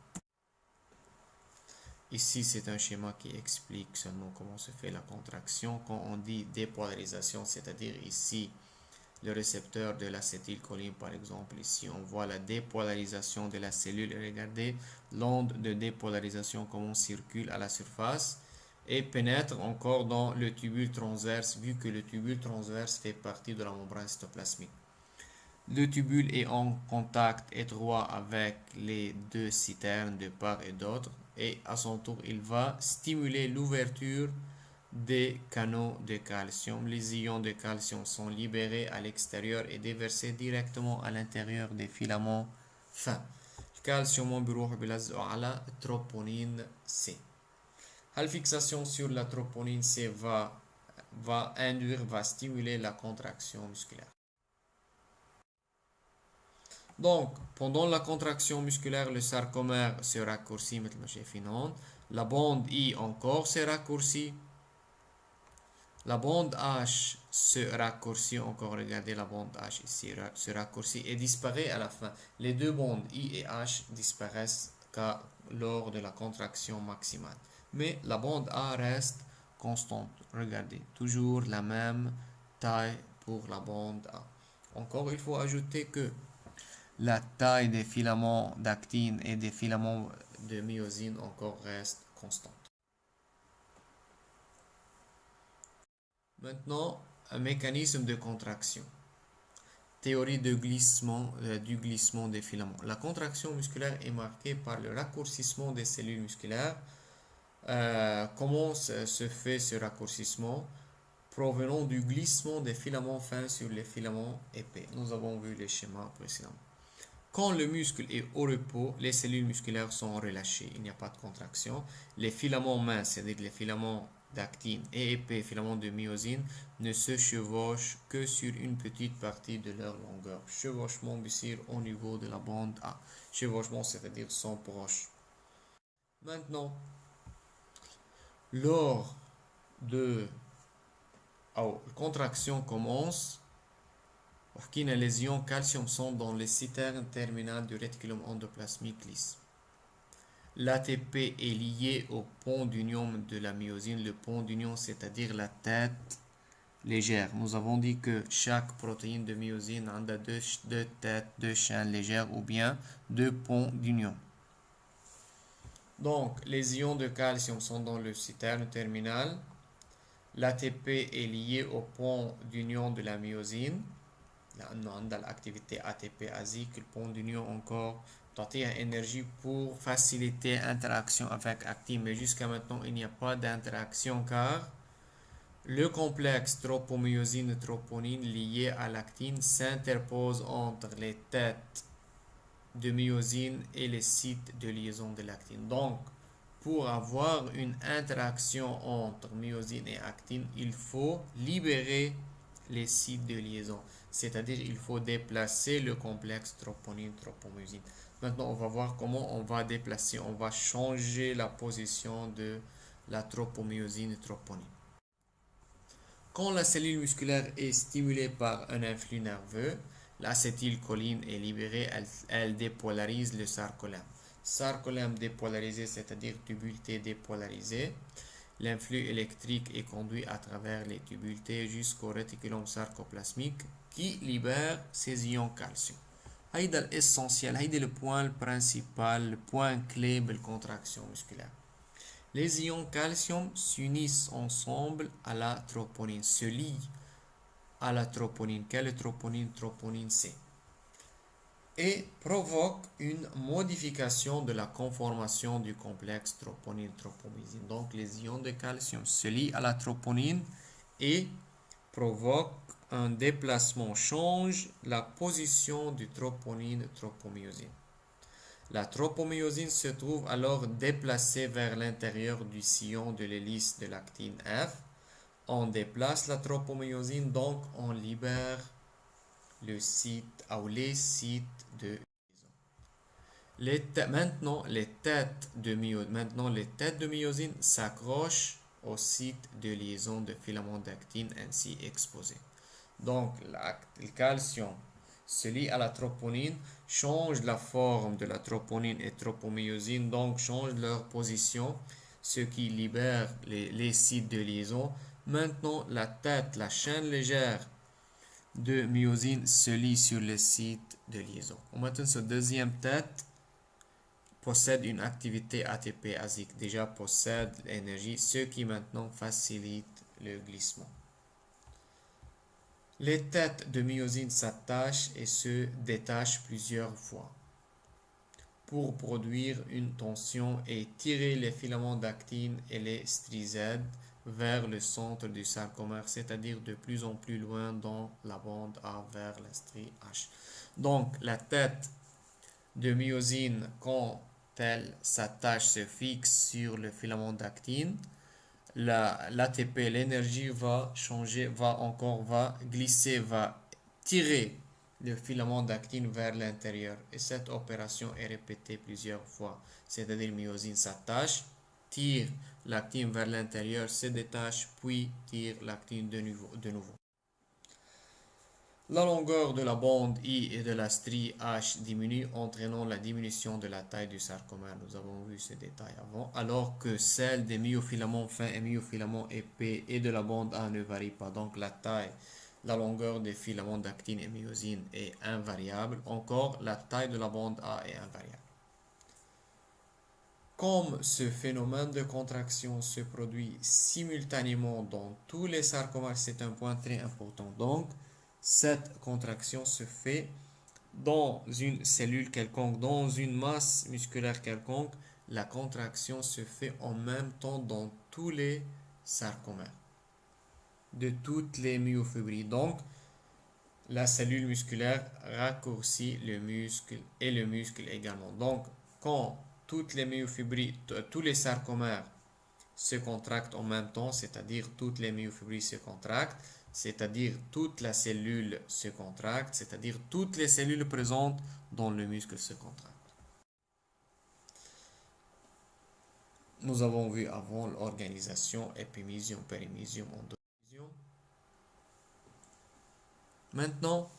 Ici, c'est un schéma qui explique seulement comment se fait la contraction. Quand on dit dépolarisation, c'est-à-dire ici, le récepteur de l'acétylcholine, par exemple, ici, on voit la dépolarisation de la cellule. Regardez l'onde de dépolarisation, comment on circule à la surface et pénètre encore dans le tubule transverse, vu que le tubule transverse fait partie de la membrane cytoplasmique. Le tubule est en contact étroit avec les deux citernes de part et d'autre et à son tour, il va stimuler l'ouverture des canaux de calcium. Les ions de calcium sont libérés à l'extérieur et déversés directement à l'intérieur des filaments fins. الكالسيوم بيروح بيلزقوا على troponine C. La fixation sur la troponine C va stimuler la contraction musculaire. Donc, pendant la contraction musculaire, le sarcomère se raccourcit, la bande I encore se raccourcit. La bande H se raccourcit encore, regardez la bande H ici, se raccourcit et disparaît à la fin. Les deux bandes I et H disparaissent lors de la contraction maximale. Mais la bande A reste constante. Regardez, toujours la même taille pour la bande A. Encore, il faut ajouter que la taille des filaments d'actine et des filaments de myosine encore reste constante. Maintenant, un mécanisme de contraction. Théorie de glissement, du glissement des filaments. La contraction musculaire est marquée par le raccourcissement des cellules musculaires. Comment se fait ce raccourcissement? Provenant du glissement des filaments fins sur les filaments épais. Nous avons vu les schémas précédemment. Quand le muscle est au repos, les cellules musculaires sont relâchées. Il n'y a pas de contraction. Les filaments minces, c'est-à-dire les filaments d'actine et épais, filaments de myosine, ne se chevauchent que sur une petite partie de leur longueur. Chevauchement bissir au niveau de la bande A. Chevauchement, c'est-à-dire sont proches. Maintenant, lors de contraction commence, les ions calcium sont dans les citernes terminales du réticulum endoplasmique lisse. L'ATP est lié au pont d'union de la myosine. Le pont d'union, c'est-à-dire la tête légère. Nous avons dit que chaque protéine de myosine a deux têtes, deux chaînes légères ou bien deux ponts d'union. Donc, les ions de calcium sont dans le citerne terminal. L'ATP est lié au pont d'union de la myosine. L'activité ATP-asique, le pont d'union encore doté une énergie pour faciliter l'interaction avec actine. Mais jusqu'à maintenant, il n'y a pas d'interaction car le complexe tropomyosine-troponine lié à l'actine s'interpose entre les têtes de myosine et les sites de liaison de l'actine. Donc, pour avoir une interaction entre myosine et actine, il faut libérer les sites de liaison. C'est-à-dire il faut déplacer le complexe troponine-tropomyosine. Maintenant, on va voir comment on va déplacer. On va changer la position de la tropomyosine-troponine. Quand la cellule musculaire est stimulée par un influx nerveux, l'acétylcholine est libérée, elle dépolarise le sarcolème. Sarcolème dépolarisé, c'est-à-dire tubule T dépolarisé. L'influx électrique est conduit à travers les tubules T jusqu'au réticulum sarcoplasmique qui libère ces ions calcium. هيدا l'essentiel, هيدا le point principal, le point clé de la contraction musculaire. Les ions calcium s'unissent ensemble à la troponine, se lient à la troponine. Quelle est troponine? Troponine C. Et provoquent une modification de la conformation du complexe troponine-tropomyosine. Donc les ions de calcium se lient à la troponine et provoquent un déplacement, change la position du troponine-tropomyosine. La tropomyosine se trouve alors déplacée vers l'intérieur du sillon de l'hélice de l'actine F. On déplace la tropomyosine, donc on libère le site ou les sites de liaison. Maintenant, les têtes de myosine s'accrochent au site de liaison de filaments d'actine ainsi exposés. Donc, le calcium se lie à la troponine, change la forme de la troponine et tropomyosine, donc change leur position ce qui libère les sites de liaison. Maintenant, la tête, la chaîne légère de myosine se lie sur le site de liaison. Maintenant, cette deuxième tête possède une activité ATP ASIC, déjà possède l'énergie, ce qui maintenant facilite le glissement. Les têtes de myosine s'attachent et se détachent plusieurs fois pour produire une tension et tirer les filaments d'actine et les strizèdes vers le centre du sarcomère, c'est-à-dire de plus en plus loin dans la bande A vers la strie H. Donc, la tête de myosine, quand elle s'attache, se fixe sur le filament d'actine, l'ATP, l'énergie va changer, va glisser, va tirer le filament d'actine vers l'intérieur. Et cette opération est répétée plusieurs fois. C'est-à-dire myosine s'attache, tire l'actine vers l'intérieur, se détache, puis tire l'actine de nouveau. La longueur de la bande I et de la strie H diminue, entraînant la diminution de la taille du sarcomère. Nous avons vu ce détail avant. Alors que celle des myofilaments fins et myofilaments épais et de la bande A ne varie pas. Donc la taille, la longueur des filaments d'actine et myosine est invariable. Encore, la taille de la bande A est invariable. Comme ce phénomène de contraction se produit simultanément dans tous les sarcomères, c'est un point très important. Donc, cette contraction se fait dans une cellule quelconque, dans une masse musculaire quelconque. La contraction se fait en même temps dans tous les sarcomères de toutes les myofibrilles. Donc, la cellule musculaire raccourcit le muscle et le muscle également. Donc, quand toutes les myofibrilles, tous les sarcomères se contractent en même temps, c'est-à-dire toutes les myofibrilles se contractent, c'est-à-dire toute la cellule se contracte, c'est-à-dire toutes les cellules présentes dans le muscle se contractent. Nous avons vu avant l'organisation épimysium, périmysium, endophysium. Maintenant,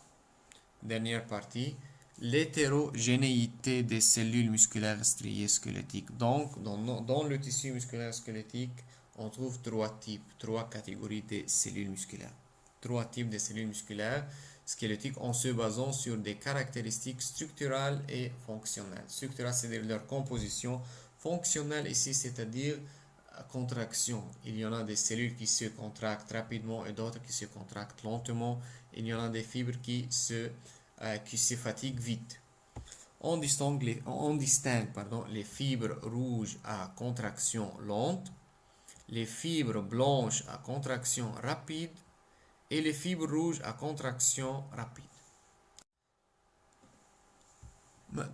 dernière partie, l'hétérogénéité des cellules musculaires striées squelettiques. Donc, dans le tissu musculaire squelettique, on trouve trois catégories de cellules musculaires. Trois types de cellules musculaires squelettiques en se basant sur des caractéristiques structurales et fonctionnelles. Structurales, c'est-à-dire leur composition. Fonctionnelle ici, c'est-à-dire contraction. Il y en a des cellules qui se contractent rapidement et d'autres qui se contractent lentement. Il y en a des fibres qui se fatiguent vite. On distingue les fibres rouges à contraction lente, les fibres blanches à contraction rapide et les fibres rouges à contraction rapide.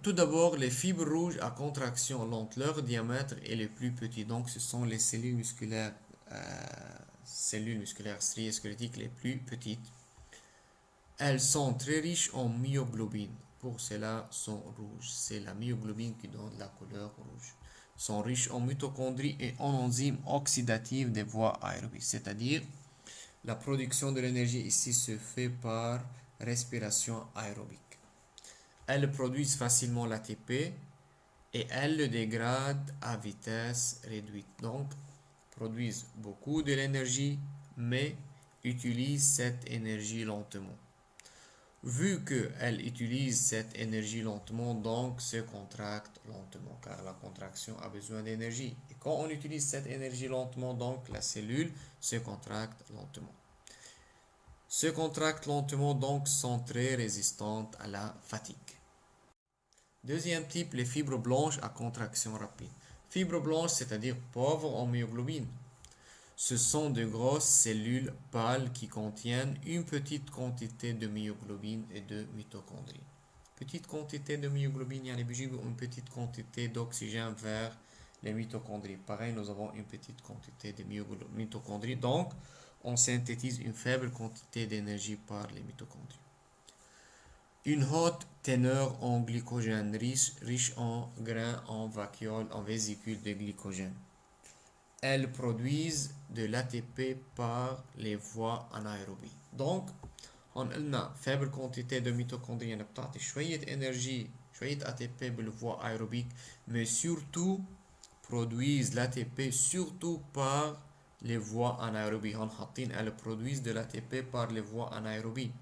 Tout d'abord, les fibres rouges à contraction lente, leur diamètre est le plus petit. Donc, ce sont les cellules musculaires striées squelettiques les plus petites. Elles sont très riches en myoglobine. Pour cela, sont rouges. C'est la myoglobine qui donne la couleur rouge. Sont riches en mitochondries et en enzymes oxydatives des voies aérobies. C'est-à-dire, la production de l'énergie ici se fait par respiration aérobique. Elles produisent facilement l'ATP et elles le dégradent à vitesse réduite. Donc, produisent beaucoup de l'énergie, mais utilisent cette énergie lentement. Vu qu'elles utilisent cette énergie lentement, donc se contractent lentement, car la contraction a besoin d'énergie. Et quand on utilise cette énergie lentement, donc la cellule se contracte lentement. Se contractent lentement, donc sont très résistantes à la fatigue. Deuxième type, les fibres blanches à contraction rapide. Fibres blanches, c'est-à-dire pauvres en myoglobine. Ce sont de grosses cellules pâles qui contiennent une petite quantité de myoglobine et de mitochondries. Petite quantité de myoglobine, il y a une petite quantité d'oxygène vers les mitochondries. Pareil, nous avons une petite quantité de mitochondries. Donc, on synthétise une faible quantité d'énergie par les mitochondries. Une haute teneur en glycogène, riche en grains, en vacuoles, en vésicules de glycogène. Elles produisent de l'ATP par les voies anaérobies. Donc, on a faible quantité de mitochondries, on a شوية énergie, شوية ATP بالvoie aérobique, mais surtout produisent l'ATP surtout par les voies anaérobies. Elles produisent de l'ATP par les voies anaérobies.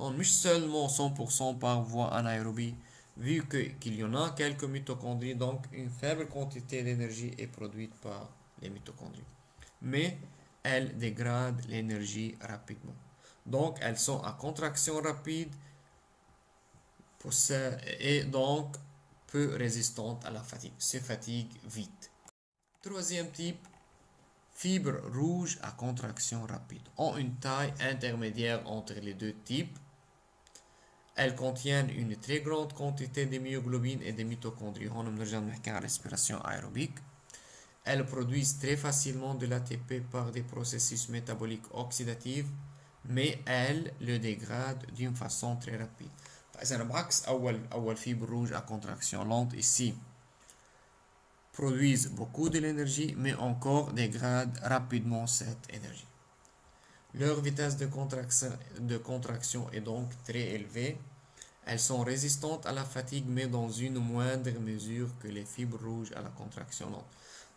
مش seulement 100% par voie anaérobie, vu qu'il y en a quelques mitochondries, donc une faible quantité d'énergie est produite par les mitochondries. Mais elles dégradent l'énergie rapidement. Donc elles sont à contraction rapide et donc peu résistantes à la fatigue. Se fatiguent vite. Troisième type, fibres rouges à contraction rapide. Ont une taille intermédiaire entre les deux types. Elles contiennent une très grande quantité de myoglobine et de mitochondries. On a la respiration aérobique. Elles produisent très facilement de l'ATP par des processus métaboliques oxydatifs, mais elles le dégradent d'une façon très rapide. فإذا بعكس أول fibre rouge à contraction lente ici produisent beaucoup de l'énergie, mais encore dégradent rapidement cette énergie. Leur vitesse de contraction est donc très élevée. Elles sont résistantes à la fatigue, mais dans une moindre mesure que les fibres rouges à la contraction lente.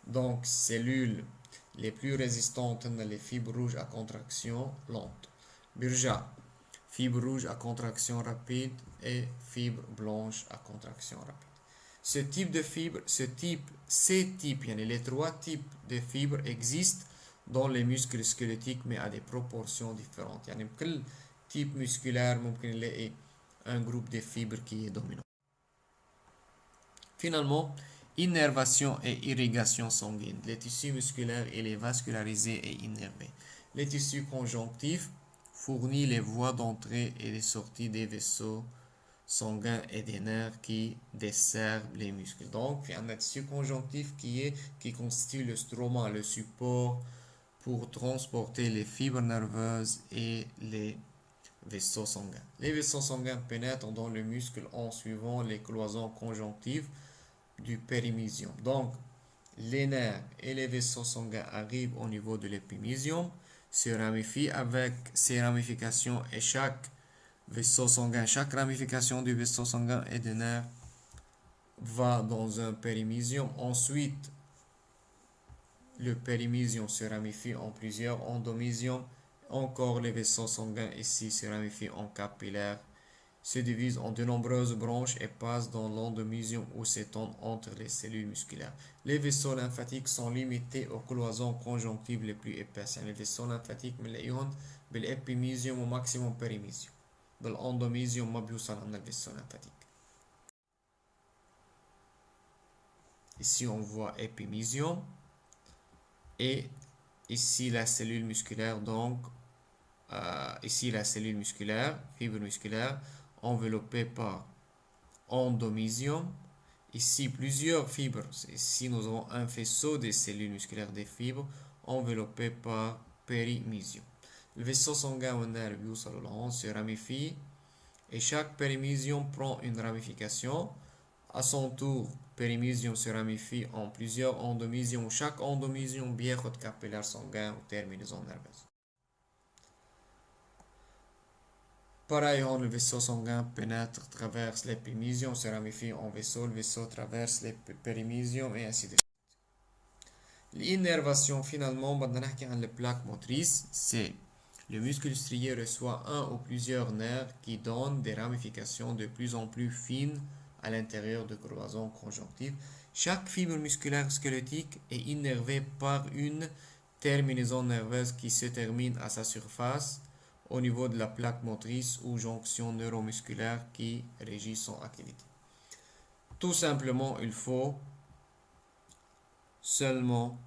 Donc, cellules les plus résistantes les fibres rouges à contraction lente. Birja, fibres rouges à contraction rapide et fibres blanches à contraction rapide. Ces types, les trois types de fibres existent dans les muscles squelettiques, mais à des proportions différentes. يعني بكل type musculaire ممكن نلاقي un groupe de fibres qui est dominant. Finalement, innervation et irrigation sanguine. Les tissus musculaires, il est vascularisé et innervé. Les tissus conjonctifs fournissent les voies d'entrée et de sortie des vaisseaux sanguins et des nerfs qui desservent les muscles. Donc, il y a un tissu conjonctif qui constitue le stroma, le support pour transporter les fibres nerveuses et les vaisseaux sanguins. Les vaisseaux sanguins pénètrent dans le muscle en suivant les cloisons conjonctives du périmysium. Donc, les nerfs et les vaisseaux sanguins arrivent au niveau de l'épimysium, se ramifient avec ces ramifications et chaque ramification du vaisseau sanguin et des nerfs va dans un périmysium. Ensuite, le périmysium se ramifie en plusieurs endomysiums. Encore les vaisseaux sanguins ici se ramifient en capillaires, se divisent en de nombreuses branches et passent dans l'endomysium où s'étendent entre les cellules musculaires. Les vaisseaux lymphatiques sont limités aux cloisons conjonctives les plus épaisses. Les vaisseaux lymphatiques بنلاقيهم بالépimysium au maximum périmysium. بالendomysium ما بيوصل عندنا الvaisseau lymphatique. Ici on voit épimysium et ici la cellule musculaire, donc ici la cellule musculaire, fibre musculaire, enveloppée par endomysium. Ici plusieurs fibres. Ici nous avons un faisceau des cellules musculaires des fibres enveloppées par périmysium. Le vaisseau sanguin au nerf se ramifie et chaque périmysium prend une ramification. À son tour, périmysium se ramifie en plusieurs endomysiums. Chaque endomysium بياخد capillaire sanguin ou terminaison nerveuse. Pareil, le vaisseau sanguin pénètre, traverse l'épimysium, se ramifie en vaisseau, le vaisseau traverse les périmysium et ainsi de suite. L'innervation, finalement, les plaques motrices, c'est le muscle strié reçoit un ou plusieurs nerfs qui donnent des ramifications de plus en plus fines à l'intérieur de cloisons conjonctives. Chaque fibre musculaire squelettique est innervée par une terminaison nerveuse qui se termine à sa surface au niveau de la plaque motrice ou jonction neuromusculaire qui régit son activité. Tout simplement, il faut seulement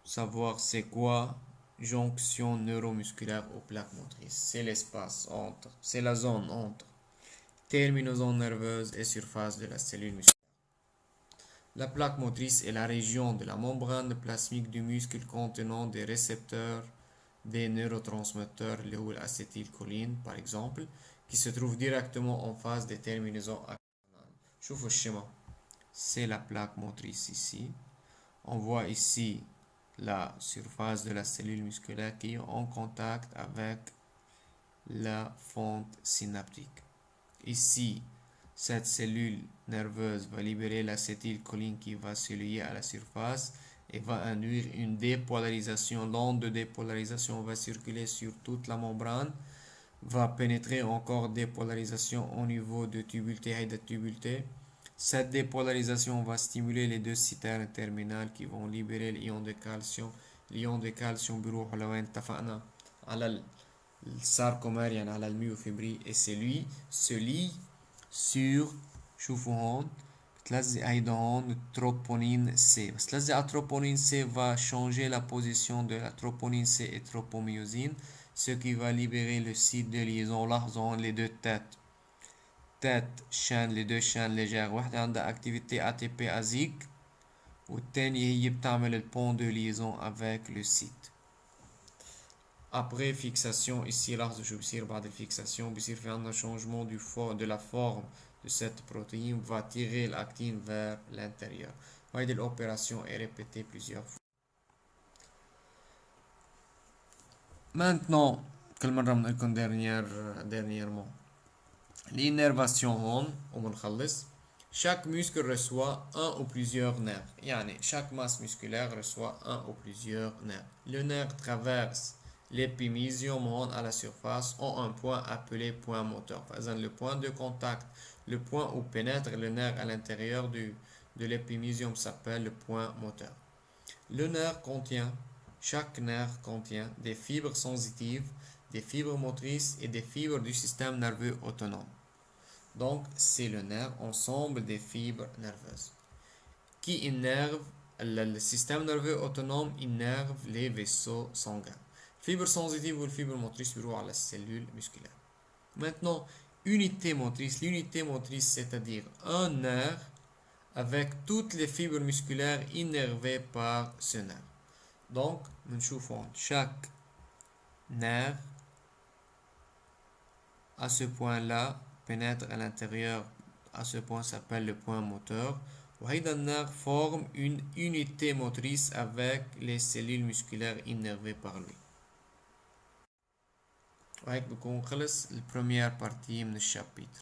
savoir c'est quoi jonction neuromusculaire aux plaques motrices. C'est l'espace entre, c'est la zone entre terminaison nerveuse et surface de la cellule musculaire. La plaque motrice est la région de la membrane plasmique du muscle contenant des récepteurs des neurotransmetteurs, l'acétylcholine par exemple, qui se trouvent directement en face des terminaisons axonales. شوفوا الشما. C'est la plaque motrice ici. On voit ici la surface de la cellule musculaire qui est en contact avec la fente synaptique. Ici, cette cellule nerveuse va libérer l'acétylcholine qui va se lier à la surface et va induire une dépolarisation. L'onde de dépolarisation va circuler sur toute la membrane, va pénétrer encore dépolarisation au niveau de tubule T et de tubule T. Cette dépolarisation va stimuler les deux citernes terminales qui vont libérer l'ion de calcium. l'ion de calcium بيروح لوين اتفقنا على الساركومير يعني على الميوفيبري et c'est lui se lie sur شوفوا هون بتلزق هيدا هون troponine C بس تلزق على troponine C va changer la position de la troponine C et tropomyosine ce qui va libérer le site de liaison. لاحظوا هون les deux têtes chaînes les deux chaînes légères واحدة عندها activité ATP azique والتانية هي بتعمل le pont de liaison avec le site. Après fixation ici لاحظوا شو بصير بعد الفيكساسيون بصير في عندنا changement de la forme de cette protéine va tirer l'actine vers l'intérieur. وهيدي l'opération est répétée plusieurs fois. Maintenant كل مرة بنقول dernièrement l'innervation هون وبنخلص. Chaque muscle reçoit un ou plusieurs nerfs. يعني chaque masse musculaire reçoit un ou plusieurs nerfs. Le nerf traverse l'épimysium هون à la surface ont un point appelé point moteur. Par exemple, le point de contact, le point où pénètre le nerf à l'intérieur de l'épimysium s'appelle le point moteur. Le nerf contient, chaque nerf contient des fibres sensitives, des fibres motrices et des fibres du système nerveux autonome. Donc, c'est le nerf, ensemble des fibres nerveuses qui innerve le système nerveux autonome, innerve les vaisseaux sanguins. Fibre sensitive ou fibre motrice à la cellule musculaire. Maintenant, unité motrice. L'unité motrice, c'est-à-dire un nerf avec toutes les fibres musculaires innervées par ce nerf. Donc, nous chaque nerf à ce point-là pénètre à l'intérieur. À ce point s'appelle le point moteur. وهيدا nerf forme une unité motrice avec les cellules musculaires innervées par lui. وهيك بكون خلص البريمير بارتي من الشابيتر.